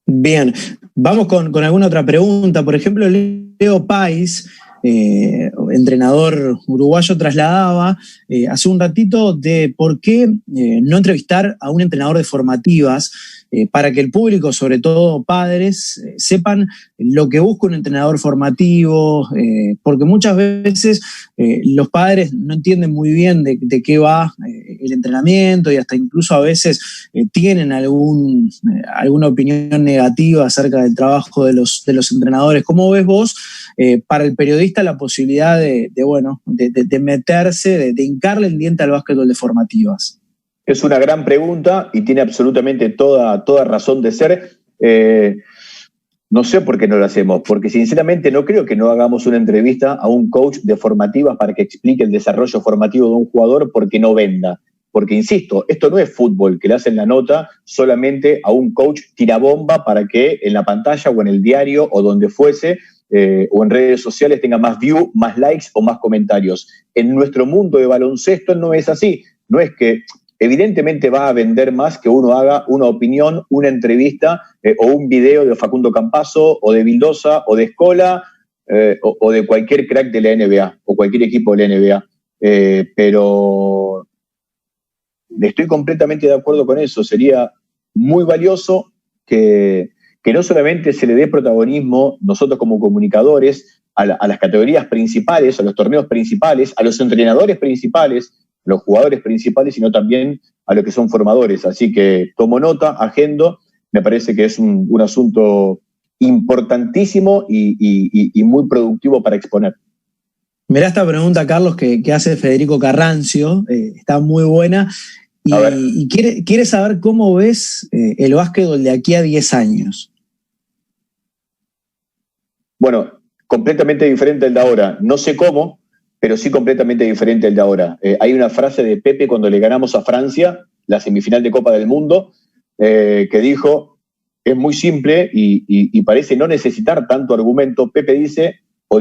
Bien, vamos con alguna otra pregunta. Por ejemplo, Leo Pais entrenador uruguayo, trasladaba hace un ratito de por qué no entrevistar a un entrenador de formativas para que el público, sobre todo padres, sepan lo que busca un entrenador formativo, porque muchas veces los padres no entienden muy bien de qué va el entrenamiento y hasta incluso a veces tienen alguna opinión negativa acerca del trabajo de los entrenadores. ¿Cómo ves vos para el periodista la posibilidad de meterse, de hincarle el diente al básquetbol de formativas? Es una gran pregunta y tiene absolutamente toda razón de ser. No sé por qué no lo hacemos, porque sinceramente no creo que no hagamos una entrevista a un coach de formativas para que explique el desarrollo formativo de un jugador porque no venda. Porque, insisto, esto no es fútbol, que le hacen la nota solamente a un coach tirabomba para que en la pantalla o en el diario o donde fuese o en redes sociales tenga más view, más likes o más comentarios. En nuestro mundo de baloncesto no es así. No es que evidentemente va a vender más que uno haga una opinión, una entrevista o un video de Facundo Campazzo o de Vildosa o de Scola o de cualquier crack de la NBA o cualquier equipo de la NBA. Pero estoy completamente de acuerdo con eso. Sería muy valioso que no solamente se le dé protagonismo nosotros como comunicadores a las categorías principales, a los torneos principales, a los entrenadores principales, los jugadores principales, sino también a los que son formadores. Así que tomo nota, agendo, me parece que es un asunto importantísimo y muy productivo para exponer. Mirá esta pregunta, Carlos, que hace Federico Carrancio, está muy buena, y quiere saber cómo ves el básquetbol de aquí a 10 años. Bueno, completamente diferente al de ahora. No sé cómo, pero sí completamente diferente al de ahora. Hay una frase de Pepe cuando le ganamos a Francia, la semifinal de Copa del Mundo, que dijo, es muy simple y parece no necesitar tanto argumento. Pepe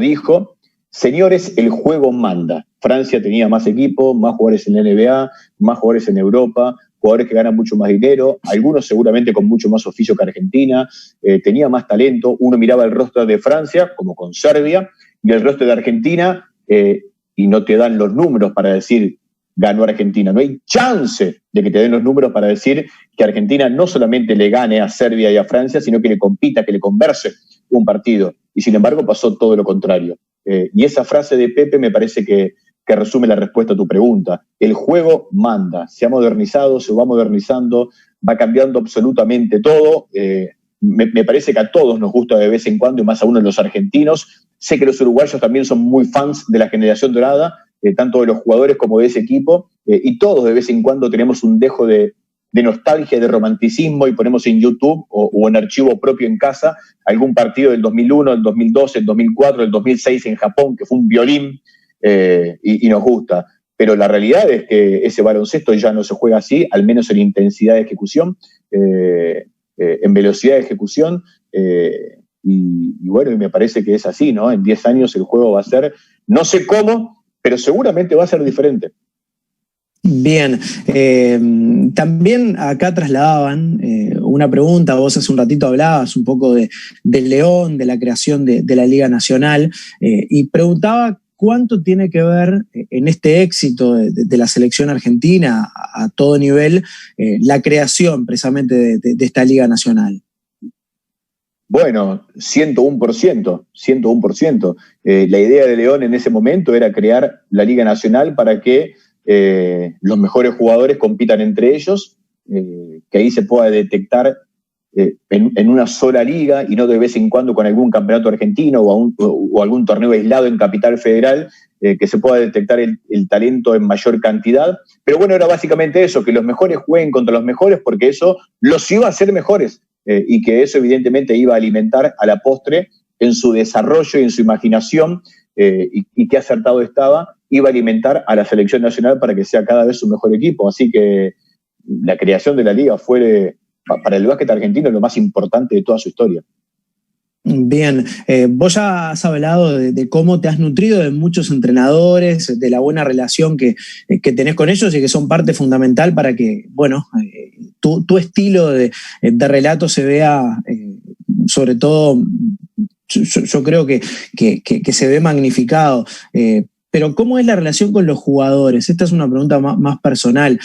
dijo, señores, el juego manda. Francia tenía más equipo, más jugadores en la NBA, más jugadores en Europa, jugadores que ganan mucho más dinero, algunos seguramente con mucho más oficio que Argentina, tenía más talento. Uno miraba el rostro de Francia, como con Serbia, y el rostro de Argentina, y no te dan los números para decir ganó Argentina. No hay chance de que te den los números para decir que Argentina no solamente le gane a Serbia y a Francia, sino que le compita, que le converse un partido. Y sin embargo pasó todo lo contrario. Y esa frase de Pepe me parece que resume la respuesta a tu pregunta. El juego manda, se ha modernizado, se va modernizando, va cambiando absolutamente todo. Me parece que a todos nos gusta de vez en cuando, y más aún a los argentinos. Sé que los uruguayos también son muy fans de la generación dorada, tanto de los jugadores como de ese equipo, y todos de vez en cuando tenemos un dejo de nostalgia, de romanticismo, y ponemos en YouTube o en archivo propio en casa algún partido del 2001, del 2012, del 2004, del 2006 en Japón, que fue un violín, y nos gusta. Pero la realidad es que ese baloncesto ya no se juega así, al menos en intensidad de ejecución, en velocidad de ejecución, y bueno, y me parece que es así, ¿no? En 10 años el juego va a ser, no sé cómo, pero seguramente va a ser diferente. Bien, también acá trasladaban una pregunta, vos hace un ratito hablabas un poco del León, de la creación de la Liga Nacional, y preguntaba cuánto tiene que ver en este éxito de la selección argentina a todo nivel la creación precisamente de esta Liga Nacional. Bueno, 101%, 101%. La idea de León en ese momento era crear la Liga Nacional para que los mejores jugadores compitan entre ellos, que ahí se pueda detectar en una sola liga y no de vez en cuando con algún campeonato argentino o algún torneo aislado en Capital Federal, que se pueda detectar el talento en mayor cantidad. Pero bueno, era básicamente eso, que los mejores jueguen contra los mejores, porque eso los iba a hacer mejores, y que eso evidentemente iba a alimentar a la postre en su desarrollo y en su imaginación, y qué acertado estaba, iba a alimentar a la selección nacional para que sea cada vez su mejor equipo. Así que la creación de la liga fue para el básquet argentino lo más importante de toda su historia. Bien, vos ya has hablado de cómo te has nutrido de muchos entrenadores, de la buena relación que tenés con ellos y que son parte fundamental para que, bueno, tu estilo de relato se vea sobre todo yo creo que se ve magnificado. Pero ¿cómo es la relación con los jugadores? Esta es una pregunta más personal.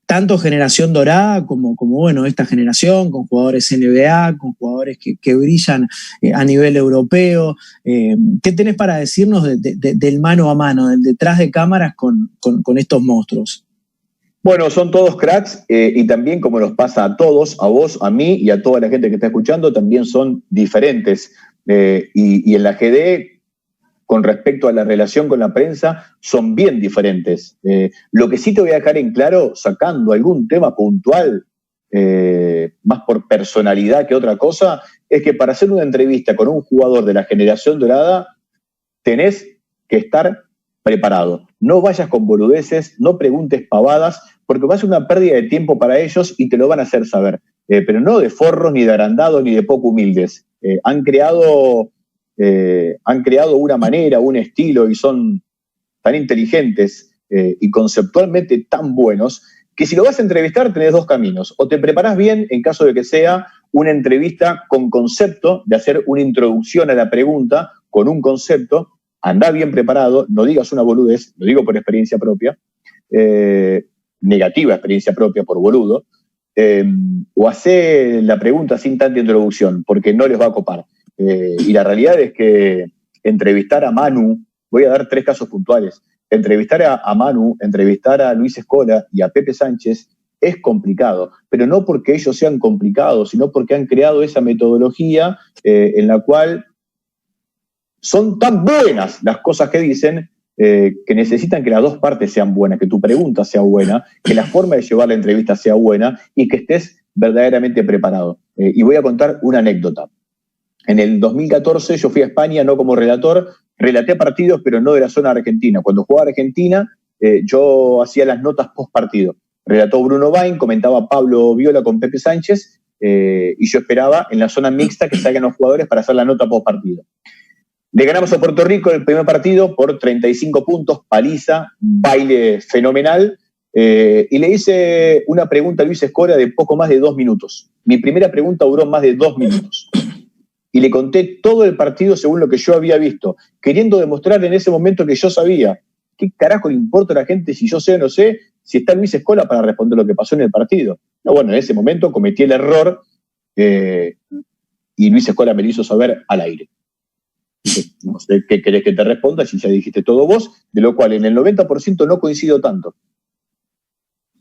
Tanto generación dorada como bueno, esta generación, con jugadores NBA, con jugadores que brillan a nivel europeo. ¿Qué tenés para decirnos del mano a mano, del detrás de cámaras con estos monstruos? Bueno, son todos cracks y también, como nos pasa a todos, a vos, a mí y a toda la gente que está escuchando, también son diferentes. Y en la GD, con respecto a la relación con la prensa, son bien diferentes. Lo que sí te voy a dejar en claro, sacando algún tema puntual, más por personalidad que otra cosa, es que para hacer una entrevista con un jugador de la generación dorada, tenés que estar preparado. No vayas con boludeces, no preguntes pavadas, porque va a ser una pérdida de tiempo para ellos y te lo van a hacer saber. Pero no de forros, ni de agrandados, ni de poco humildes. Han creado una manera, un estilo, y son tan inteligentes y conceptualmente tan buenos, que si lo vas a entrevistar tenés dos caminos. O te preparás bien en caso de que sea una entrevista con concepto, de hacer una introducción a la pregunta con un concepto. Andá bien preparado, no digas una boludez, lo digo por experiencia propia, negativa experiencia propia por boludo, o hacé la pregunta sin tanta introducción, porque no les va a copar. Y la realidad es que entrevistar a Manu, voy a dar 3 casos puntuales, entrevistar a Manu, entrevistar a Luis Scola y a Pepe Sánchez es complicado, pero no porque ellos sean complicados, sino porque han creado esa metodología en la cual son tan buenas las cosas que dicen que necesitan que las dos partes sean buenas, que tu pregunta sea buena, que la forma de llevar la entrevista sea buena y que estés verdaderamente preparado. Y voy a contar una anécdota. En el 2014 yo fui a España, no como relator, relaté partidos, pero no de la zona argentina. Cuando jugaba Argentina, yo hacía las notas post partido. Relató Bruno Bain, comentaba Pablo Viola con Pepe Sánchez, y yo esperaba en la zona mixta que salgan los jugadores para hacer la nota post partido. Le ganamos a Puerto Rico el primer partido por 35 puntos, paliza, baile fenomenal, y le hice una pregunta a Luis Scola de poco más de 2 minutos. Mi primera pregunta duró más de 2 minutos. Y le conté todo el partido según lo que yo había visto, queriendo demostrar en ese momento que yo sabía. ¿Qué carajo le importa a la gente si yo sé o no sé? Si está Luis Scola para responder lo que pasó en el partido. No, bueno, en ese momento cometí el error y Luis Scola me lo hizo saber al aire. No sé qué querés que te responda si ya dijiste todo vos, de lo cual en el 90% no coincido tanto.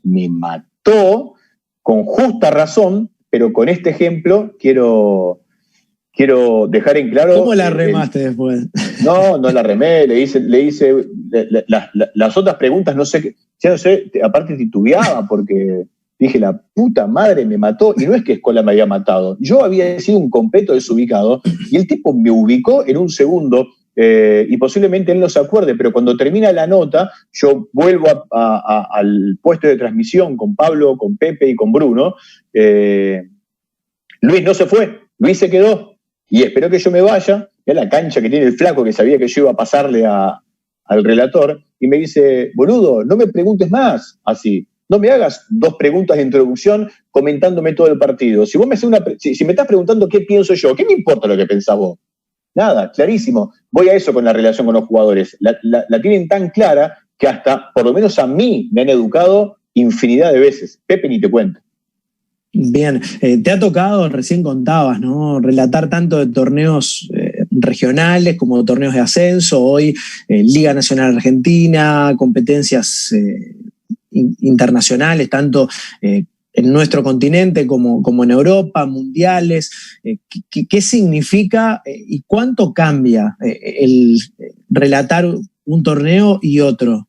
Me mató con justa razón, pero con este ejemplo quiero dejar en claro... ¿Cómo la remaste después? No la remé, le hice las otras preguntas, no sé, ya no sé, aparte titubeaba porque dije, la puta madre me mató, y no es que Scola me había matado, yo había sido un completo desubicado, y el tipo me ubicó en un segundo, y posiblemente él no se acuerde, pero cuando termina la nota, yo vuelvo al puesto de transmisión con Pablo, con Pepe y con Bruno. Luis no se fue, Luis se quedó, y esperó que yo me vaya, a la cancha que tiene el flaco, que sabía que yo iba a pasarle al relator, y me dice, boludo, no me preguntes más así, no me hagas 2 preguntas de introducción comentándome todo el partido. Si vos me haces si me estás preguntando qué pienso yo, ¿qué me importa lo que pensás vos? Nada, clarísimo. Voy a eso con la relación con los jugadores. La tienen tan clara que hasta, por lo menos a mí, me han educado infinidad de veces. Pepe ni te cuento. Bien, te ha tocado, recién contabas, ¿no? Relatar tanto de torneos regionales como torneos de ascenso, hoy Liga Nacional Argentina, competencias internacionales, tanto en nuestro continente como en Europa, mundiales. ¿Qué significa y cuánto cambia el relatar un torneo y otro?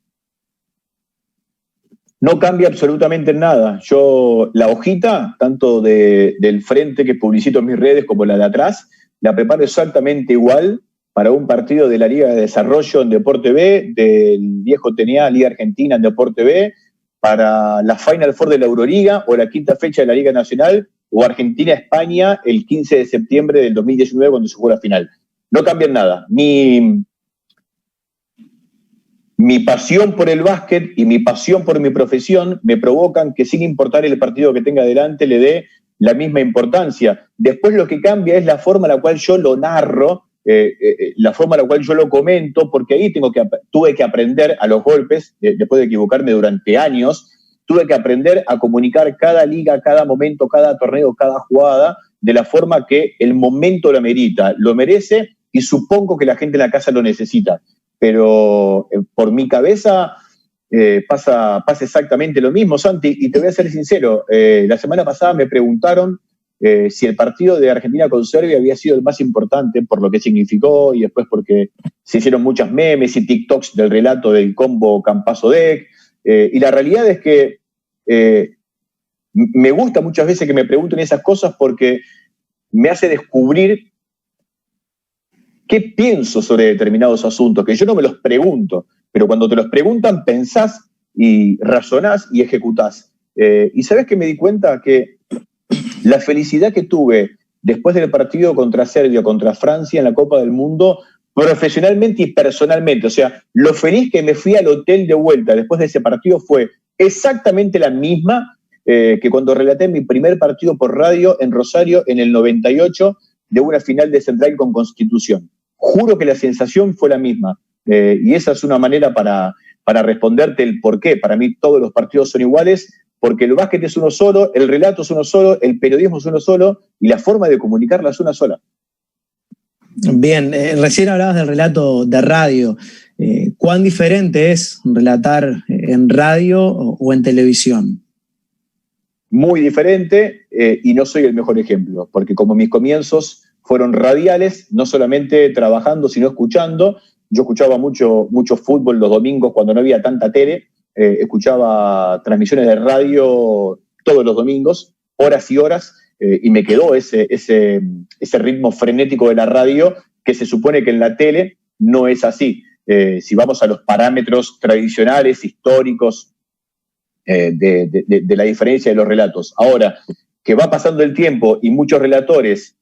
No cambia absolutamente nada. Yo la hojita, tanto del frente que publicito en mis redes como la de atrás, la preparo exactamente igual para un partido de la Liga de Desarrollo en Deporte B, del viejo TNA Liga Argentina en Deporte B, para la Final Four de la Euroliga o la quinta fecha de la Liga Nacional, o Argentina-España el 15 de septiembre del 2019 cuando se jugó la final. No cambian nada. Mi pasión por el básquet y mi pasión por mi profesión me provocan que, sin importar el partido que tenga delante, le dé la misma importancia. Después lo que cambia es la forma en la cual yo lo narro, la forma en la cual yo lo comento, porque ahí tuve que aprender a los golpes, después de equivocarme durante años, tuve que aprender a comunicar cada liga, cada momento, cada torneo, cada jugada, de la forma que el momento lo amerita, lo merece, y supongo que la gente en la casa lo necesita. Pero por mi cabeza pasa exactamente lo mismo, Santi, y te voy a ser sincero, la semana pasada me preguntaron si el partido de Argentina con Serbia había sido el más importante por lo que significó y después porque se hicieron muchas memes y TikToks del relato del combo Campazzo-Dec, y la realidad es que me gusta muchas veces que me pregunten esas cosas porque me hace descubrir qué pienso sobre determinados asuntos, que yo no me los pregunto, pero cuando te los preguntan pensás y razonás y ejecutás. Y ¿sabés qué me di cuenta? Que la felicidad que tuve después del partido contra Serbia, contra Francia en la Copa del Mundo, profesionalmente y personalmente, o sea, lo feliz que me fui al hotel de vuelta después de ese partido fue exactamente la misma que cuando relaté mi primer partido por radio en Rosario en el 98 de una final de Central con Constitución. Juro que la sensación fue la misma, y esa es una manera para responderte el por qué. Para mí todos los partidos son iguales, porque el básquet es uno solo, el relato es uno solo, el periodismo es uno solo, y la forma de comunicarla es una sola. Bien, recién hablabas del relato de radio. ¿Cuán diferente es relatar en radio o en televisión? Muy diferente, y no soy el mejor ejemplo, porque como mis comienzos fueron radiales, no solamente trabajando, sino escuchando. Yo escuchaba mucho fútbol los domingos cuando no había tanta tele, escuchaba transmisiones de radio todos los domingos, horas y horas, y me quedó ese ritmo frenético de la radio, que se supone que en la tele no es así. Si vamos a los parámetros tradicionales, históricos, de la diferencia de los relatos. Ahora, que va pasando el tiempo y muchos relatores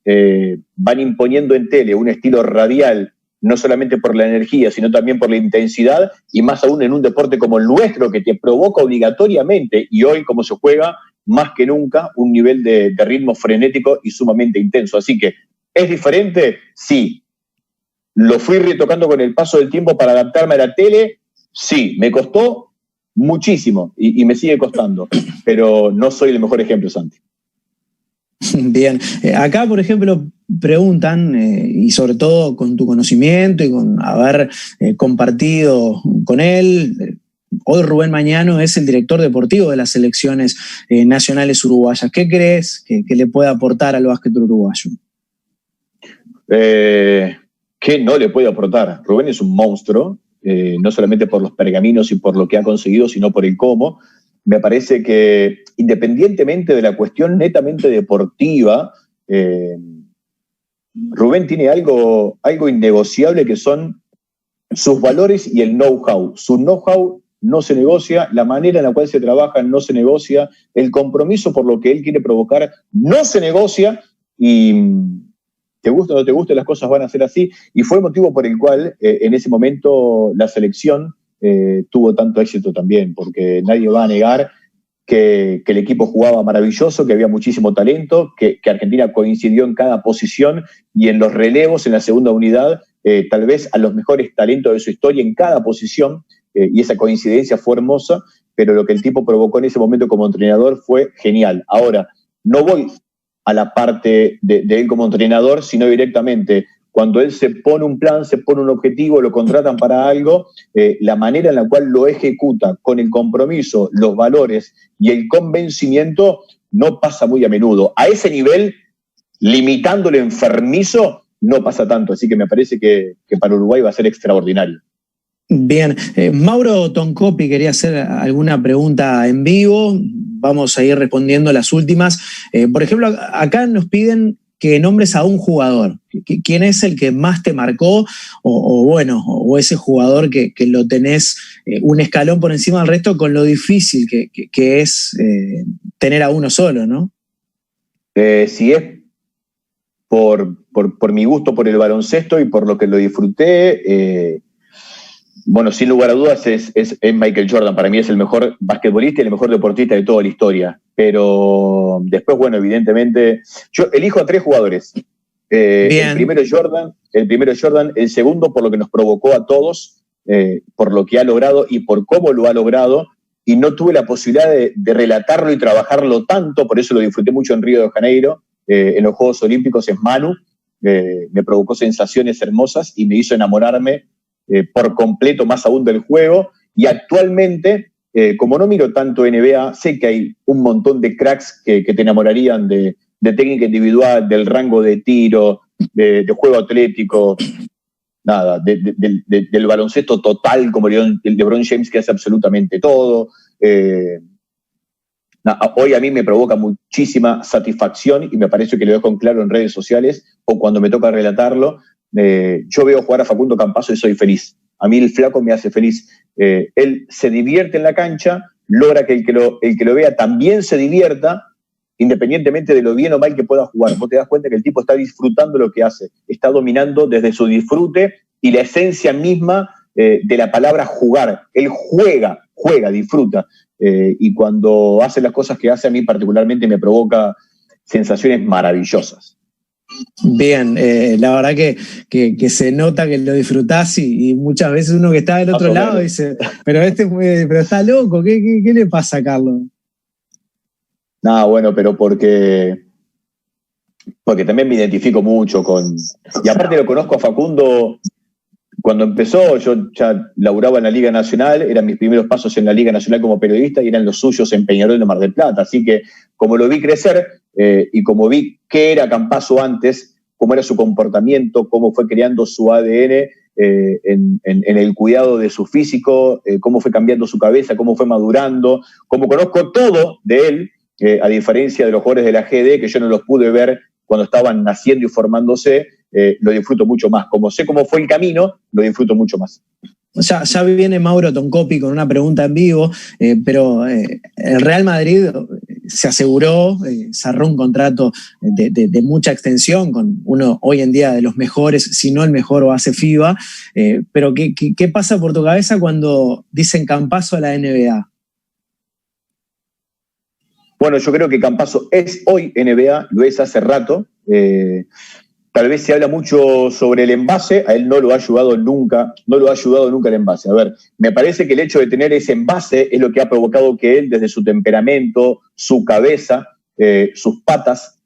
van imponiendo en tele un estilo radial, no solamente por la energía, sino también por la intensidad, y más aún en un deporte como el nuestro, que te provoca obligatoriamente, y hoy como se juega, más que nunca, un nivel de ritmo frenético y sumamente intenso. Así que, ¿es diferente? Sí. ¿Lo fui retocando con el paso del tiempo para adaptarme a la tele? Sí. ¿Me costó? Muchísimo, y me sigue costando, pero no soy el mejor ejemplo, Santi. Bien, acá por ejemplo preguntan, y sobre todo con tu conocimiento y con haber compartido con él, hoy Rubén Mañano es el director deportivo de las selecciones nacionales uruguayas. ¿Qué crees que le puede aportar al básquet uruguayo? ¿Qué no le puede aportar? Rubén es un monstruo, no solamente por los pergaminos y por lo que ha conseguido, sino por el cómo. Me parece que, independientemente de la cuestión netamente deportiva, Rubén tiene algo innegociable, que son sus valores y el know-how. Su know-how no se negocia, la manera en la cual se trabaja no se negocia, el compromiso por lo que él quiere provocar no se negocia, y te guste o no te guste, las cosas van a ser así, y fue el motivo por el cual en ese momento la selección tuvo tanto éxito también, porque nadie va a negar que el equipo jugaba maravilloso, que había muchísimo talento, que Argentina coincidió en cada posición y en los relevos, en la segunda unidad, tal vez a los mejores talentos de su historia en cada posición, y esa coincidencia fue hermosa, pero lo que el tipo provocó en ese momento como entrenador fue genial. Ahora, no voy a la parte de él como entrenador, sino directamente cuando él se pone un plan, se pone un objetivo, lo contratan para algo, la manera en la cual lo ejecuta, con el compromiso, los valores y el convencimiento, no pasa muy a menudo. A ese nivel, limitándolo enfermizo, no pasa tanto. Así que me parece que para Uruguay va a ser extraordinario. Bien, Mauro Toncopi quería hacer alguna pregunta en vivo. Vamos a ir respondiendo las últimas. Por ejemplo, acá nos piden que nombres a un jugador. ¿Quién es el que más te marcó? O ese jugador que lo tenés un escalón por encima del resto, con lo difícil que es tener a uno solo, ¿no? Si es por mi gusto por el baloncesto y por lo que lo disfruté, Bueno, sin lugar a dudas es Michael Jordan. Para mí es el mejor basquetbolista y el mejor deportista de toda la historia. Pero después, bueno, evidentemente, yo elijo a 3 jugadores. El primero Jordan, el segundo por lo que nos provocó a todos, por lo que ha logrado y por cómo lo ha logrado. Y no tuve la posibilidad de relatarlo y trabajarlo tanto, por eso lo disfruté mucho en Río de Janeiro, en los Juegos Olímpicos, en Manu. Me provocó sensaciones hermosas y me hizo enamorarme por completo, más aún del juego. Y actualmente, como no miro tanto NBA, sé que hay un montón de cracks que te enamorarían de técnica individual, del rango de tiro, de juego atlético, nada, del baloncesto total, como el LeBron James, que hace absolutamente todo. Hoy a mí me provoca muchísima satisfacción y me parece que lo dejo en claro en redes sociales o cuando me toca relatarlo. Yo veo jugar a Facundo Campazzo y soy feliz. A mí el flaco me hace feliz. Él se divierte en la cancha, logra que el que lo vea también se divierta, independientemente de lo bien o mal que pueda jugar. Vos te das cuenta que el tipo está disfrutando lo que hace, está dominando desde su disfrute y la esencia misma de la palabra jugar. Él juega, disfruta. Y cuando hace las cosas que hace, a mí particularmente me provoca sensaciones maravillosas. Bien, la verdad que se nota que lo disfrutás y muchas veces uno que está del otro lado dice, pero pero está loco, ¿qué le pasa a Carlos? No, bueno, pero porque también me identifico mucho con... Y aparte lo conozco a Facundo cuando empezó, yo ya laburaba en la Liga Nacional, eran mis primeros pasos en la Liga Nacional como periodista y eran los suyos en Peñarol de Mar del Plata. Así que como lo vi crecer y como vi qué era Campazzo antes, cómo era su comportamiento, cómo fue creando su ADN en el cuidado de su físico, cómo fue cambiando su cabeza, cómo fue madurando, como conozco todo de él, a diferencia de los jugadores de la GD, que yo no los pude ver cuando estaban naciendo y formándose, lo disfruto mucho más. Como sé cómo fue el camino, lo disfruto mucho más. Ya viene Mauro Toncopi con una pregunta en vivo, pero el Real Madrid se aseguró, cerró un contrato de mucha extensión con uno hoy en día de los mejores, si no el mejor base FIBA, pero ¿qué pasa por tu cabeza cuando dicen Campazzo a la NBA? Bueno, yo creo que Campazzo es hoy NBA, lo es hace rato. Tal vez se habla mucho sobre el envase, a él no lo ha ayudado nunca el envase. A ver, me parece que el hecho de tener ese envase es lo que ha provocado que él, desde su temperamento, su cabeza, sus patas,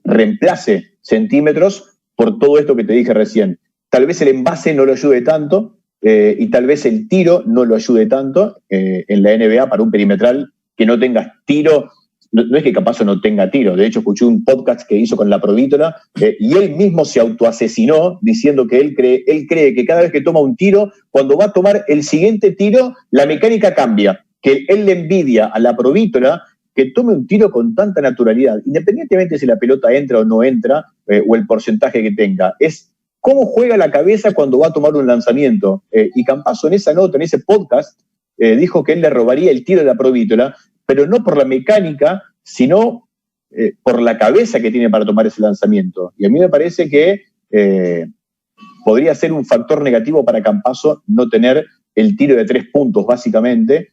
reemplace centímetros por todo esto que te dije recién. Tal vez el envase no lo ayude tanto y tal vez el tiro no lo ayude tanto en la NBA para un perimetral que no tengas tiro. No es que Campazzo no tenga tiro, de hecho escuché un podcast que hizo con la Provítola y él mismo se autoasesinó diciendo que él cree que cada vez que toma un tiro, cuando va a tomar el siguiente tiro, la mecánica cambia, que él le envidia a la Provítola que tome un tiro con tanta naturalidad, independientemente si la pelota entra o no entra o el porcentaje que tenga, es cómo juega la cabeza cuando va a tomar un lanzamiento. Y Campazzo en esa nota, en ese podcast, dijo que él le robaría el tiro de la Provítola, pero no por la mecánica, sino por la cabeza que tiene para tomar ese lanzamiento. Y a mí me parece que podría ser un factor negativo para Campazzo no tener el tiro de 3 puntos, básicamente,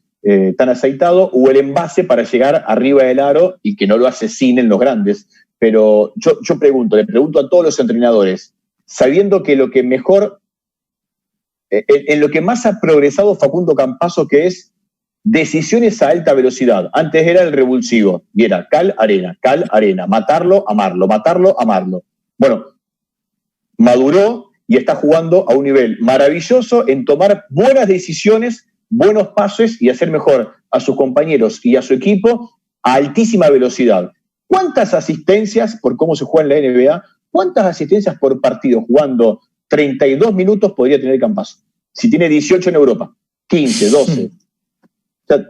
tan aceitado, o el envase para llegar arriba del aro y que no lo asesinen los grandes. Pero yo le pregunto a todos los entrenadores, sabiendo que lo que mejor, en lo que más ha progresado Facundo Campazzo, que es decisiones a alta velocidad. Antes era el revulsivo y era cal, arena, matarlo, amarlo. Bueno, maduró y está jugando a un nivel maravilloso en tomar buenas decisiones, buenos pases y hacer mejor a sus compañeros y a su equipo a altísima velocidad. ¿Cuántas asistencias, por cómo se juega en la NBA, cuántas asistencias por partido jugando 32 minutos podría tener Campazzo? Si tiene 18 en Europa, 15, 12... O sea,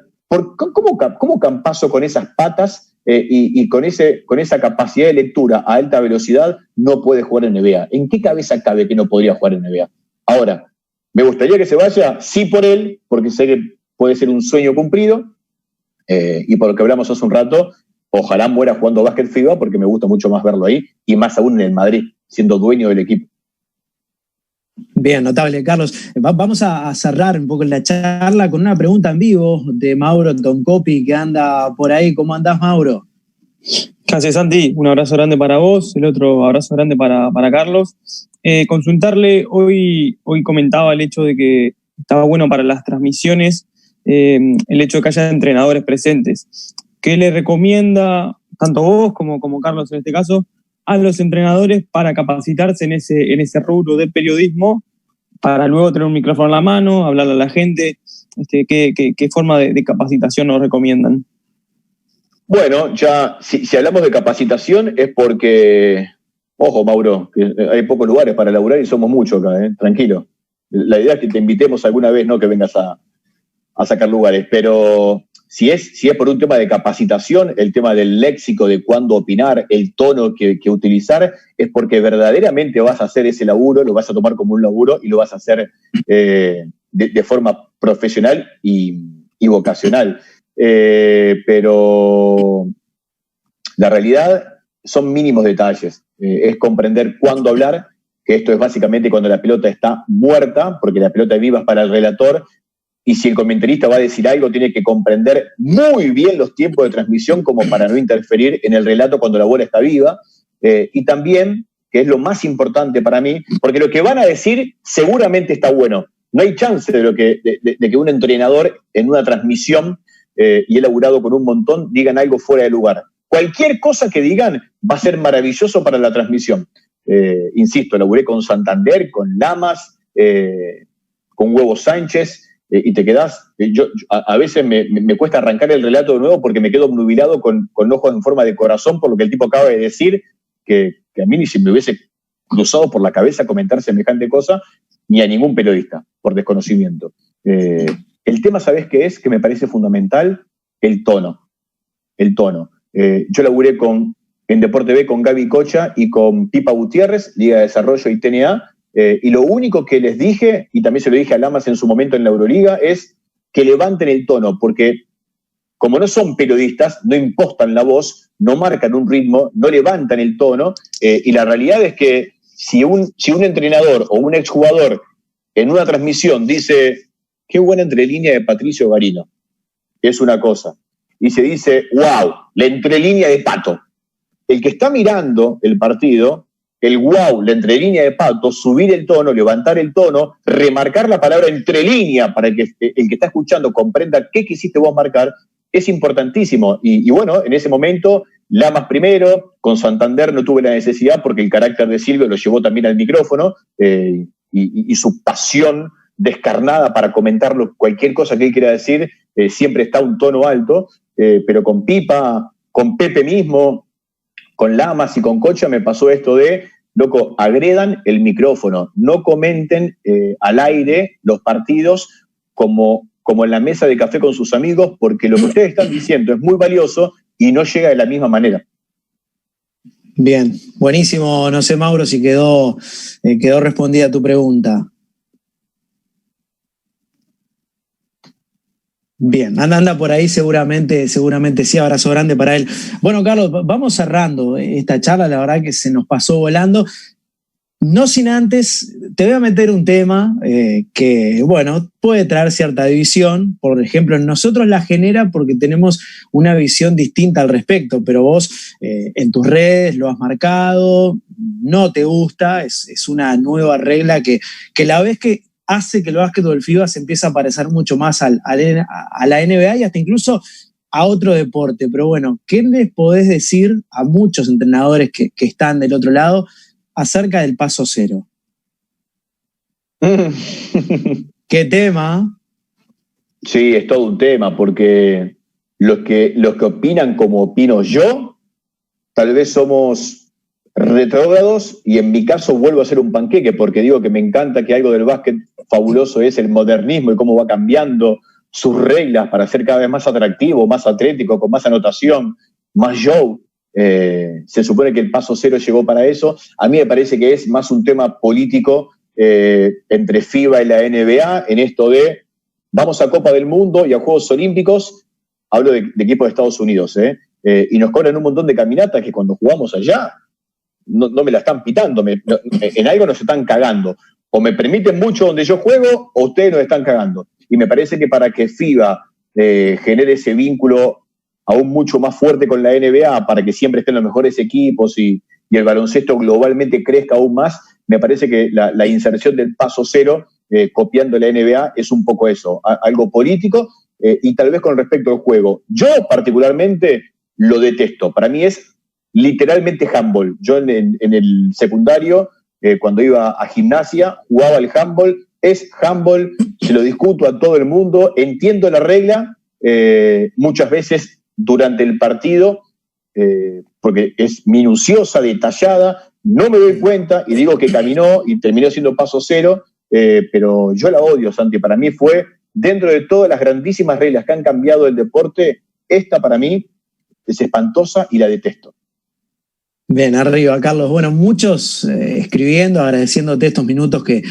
¿cómo Campazzo con esas patas y con esa capacidad de lectura a alta velocidad no puede jugar en NBA? ¿En qué cabeza cabe que no podría jugar en NBA? Ahora, ¿me gustaría que se vaya? Sí por él, porque sé que puede ser un sueño cumplido. Y por lo que hablamos hace un rato, ojalá muera jugando básquet FIBA porque me gusta mucho más verlo ahí y más aún en el Madrid, siendo dueño del equipo. Bien, notable, Carlos. Vamos a cerrar un poco la charla con una pregunta en vivo de Mauro Toncopi, que anda por ahí. ¿Cómo andás, Mauro? ¿Qué haces, Santi? Un abrazo grande para vos, el otro abrazo grande para Carlos. Consultarle, hoy comentaba el hecho de que estaba bueno para las transmisiones el hecho de que haya entrenadores presentes. ¿Qué le recomienda, tanto vos como Carlos en este caso, a los entrenadores para capacitarse en ese rubro de periodismo, para luego tener un micrófono en la mano, hablarle a la gente? ¿Qué forma de capacitación nos recomiendan? Bueno, ya si hablamos de capacitación es porque, ojo, Mauro, que hay pocos lugares para laburar y somos muchos acá, tranquilo. La idea es que te invitemos alguna vez, no que vengas a sacar lugares, pero si es por un tema de capacitación, el tema del léxico, de cuándo opinar, el tono que utilizar, es porque verdaderamente vas a hacer ese laburo, lo vas a tomar como un laburo y lo vas a hacer de forma profesional y vocacional. Pero la realidad son mínimos detalles. Es comprender cuándo hablar, que esto es básicamente cuando la pelota está muerta, porque la pelota viva es para el relator, y si el comentarista va a decir algo, tiene que comprender muy bien los tiempos de transmisión como para no interferir en el relato cuando la bola está viva. Y también, que es lo más importante para mí, porque lo que van a decir seguramente está bueno. No hay chance de que un entrenador en una transmisión, y he laburado con un montón, digan algo fuera de lugar. Cualquier cosa que digan va a ser maravilloso para la transmisión. Insisto, laburé con Santander, con Lamas, con Huevo Sánchez, y te quedás, a veces me cuesta arrancar el relato de nuevo porque me quedo obnubilado con ojos en forma de corazón por lo que el tipo acaba de decir, que a mí ni si me hubiese cruzado por la cabeza comentar semejante cosa, ni a ningún periodista, por desconocimiento. El tema, ¿sabés qué es? Que me parece fundamental, el tono. El tono. Yo laburé en Deporte B con Gaby Cocha y con Pipa Gutiérrez, Liga de Desarrollo y TNA, y lo único que les dije, y también se lo dije a Lamas en su momento en la Euroliga, es que levanten el tono, porque como no son periodistas, no impostan la voz, no marcan un ritmo, no levantan el tono, y la realidad es que si un entrenador o un exjugador en una transmisión dice qué buena entrelínea de Patricio Garino, es una cosa, y se dice wow, la entrelínea de Pato, el que está mirando el partido, el wow, la entrelínea de Pato, subir el tono, levantar el tono, remarcar la palabra entrelínea para que el que está escuchando comprenda qué quisiste vos marcar, es importantísimo. Y bueno, en ese momento, Lamas primero, con Santander no tuve la necesidad porque el carácter de Silvio lo llevó también al micrófono, y su pasión descarnada para comentar cualquier cosa que él quiera decir, siempre está a un tono alto, pero con Pipa, con Pepe mismo, con Lamas y con Cocha me pasó esto de, loco, agredan el micrófono, no comenten al aire los partidos como en la mesa de café con sus amigos, porque lo que ustedes están diciendo es muy valioso y no llega de la misma manera. Bien, buenísimo. No sé, Mauro, si quedó respondida tu pregunta. Bien, anda por ahí seguramente sí, abrazo grande para él. Bueno, Carlos, vamos cerrando esta charla, la verdad que se nos pasó volando. No sin antes, te voy a meter un tema que, bueno, puede traer cierta división. Por ejemplo, nosotros la genera porque tenemos una visión distinta al respecto, pero vos en tus redes lo has marcado, no te gusta, es una nueva regla que la vez que hace que el básquetbol FIBA se empiece a parecer mucho más a la NBA y hasta incluso a otro deporte. Pero bueno, ¿qué les podés decir a muchos entrenadores que están del otro lado acerca del paso cero? ¿Qué tema? Sí, es todo un tema, porque los que opinan como opino yo, tal vez somos retrógrados, y en mi caso vuelvo a ser un panqueque, porque digo que me encanta que algo del básquet fabuloso es el modernismo y cómo va cambiando sus reglas para ser cada vez más atractivo, más atlético, con más anotación, más show. Se supone que el paso cero llegó para eso. A mí me parece que es más un tema político entre FIBA y la NBA, en esto de vamos a Copa del Mundo y a Juegos Olímpicos, hablo de equipos de Estados Unidos, y nos cobran un montón de caminatas que cuando jugamos allá no me la están pitando, en algo nos están cagando. o me permiten mucho donde yo juego o ustedes nos están cagando. Y me parece que para que FIBA genere ese vínculo aún mucho más fuerte con la NBA, para que siempre estén los mejores equipos y el baloncesto globalmente crezca aún más, me parece que la inserción del paso cero, copiando la NBA, es un poco eso, algo político, y tal vez con respecto al juego. Yo particularmente lo detesto. Para mí es literalmente handball. Yo en el secundario, cuando iba a gimnasia, jugaba el handball. Es handball, se lo discuto a todo el mundo, entiendo la regla, muchas veces durante el partido, porque es minuciosa, detallada, no me doy cuenta y digo que caminó y terminó siendo paso cero, pero yo la odio, Santi. Para mí fue, dentro de todas las grandísimas reglas que han cambiado el deporte, esta para mí es espantosa y la detesto. Bien, arriba, Carlos. Bueno, muchos escribiendo, agradeciéndote estos minutos que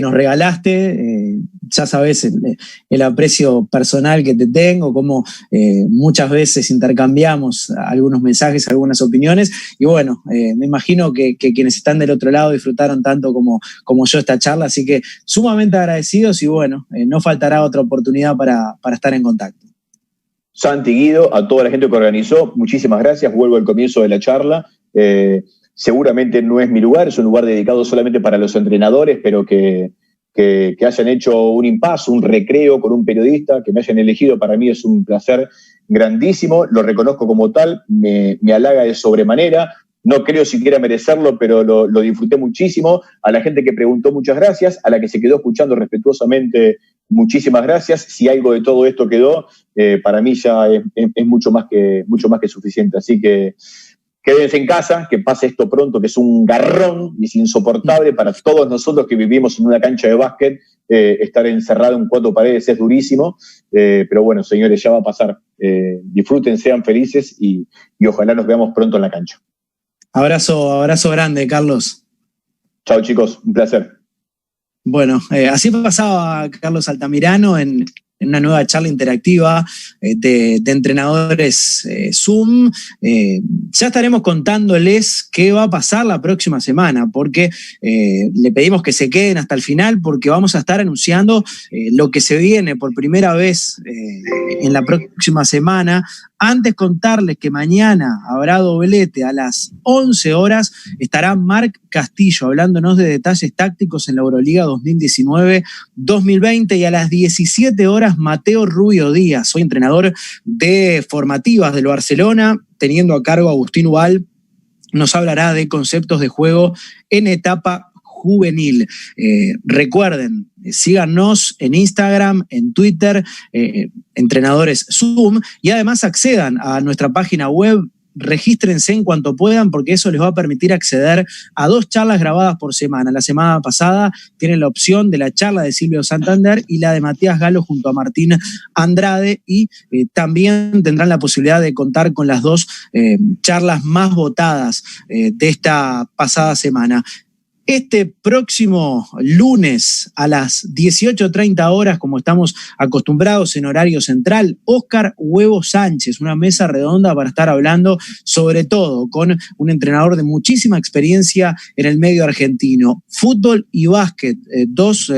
nos regalaste. Ya sabes el aprecio personal que te tengo, como muchas veces intercambiamos algunos mensajes, algunas opiniones. Y bueno, me imagino que quienes están del otro lado disfrutaron tanto como yo esta charla. Así que sumamente agradecidos y bueno, no faltará otra oportunidad para estar en contacto. Santi, Guido, a toda la gente que organizó, muchísimas gracias. Vuelvo al comienzo de la charla. Seguramente no es mi lugar, es un lugar dedicado solamente para los entrenadores, pero que hayan hecho un impasse, un recreo con un periodista, que me hayan elegido, para mí es un placer grandísimo, lo reconozco como tal, me halaga de sobremanera, no creo siquiera merecerlo, pero lo disfruté muchísimo. A la gente que preguntó, muchas gracias. A la que se quedó escuchando respetuosamente, muchísimas gracias. Si algo de todo esto quedó, para mí ya es mucho más que suficiente. Así que quédense en casa, que pase esto pronto, que es un garrón y es insoportable para todos nosotros que vivimos en una cancha de básquet. Estar encerrado en 4 paredes es durísimo, pero bueno, señores, ya va a pasar. Disfruten, sean felices y ojalá nos veamos pronto en la cancha. Abrazo grande, Carlos. Chao, chicos, un placer. Bueno, así pasaba Carlos Altamirano en una nueva charla interactiva de entrenadores Zoom. Ya estaremos contándoles qué va a pasar la próxima semana, porque le pedimos que se queden hasta el final, porque vamos a estar anunciando lo que se viene por primera vez en la próxima semana. Antes contarles que mañana habrá doblete a las 11 horas, estará Marc Castillo hablándonos de detalles tácticos en la Euroliga 2019-2020 y a las 17 horas Mateo Rubio Díaz, soy entrenador de formativas del Barcelona, teniendo a cargo a Agustín Ubal, nos hablará de conceptos de juego en etapa juvenil. Recuerden, síganos en Instagram, en Twitter, Entrenadores Zoom, y además accedan a nuestra página web. Regístrense en cuanto puedan, porque eso les va a permitir acceder a 2 charlas grabadas por semana. La semana pasada tienen la opción de la charla de Silvio Santander y la de Matías Galo junto a Martín Andrade, y también tendrán la posibilidad de contar con las 2 charlas más votadas de esta pasada semana. Este próximo lunes a las 18:30 horas, como estamos acostumbrados en horario central, Óscar Huevo Sánchez, una mesa redonda para estar hablando sobre todo con un entrenador de muchísima experiencia en el medio argentino. Fútbol y básquet, 2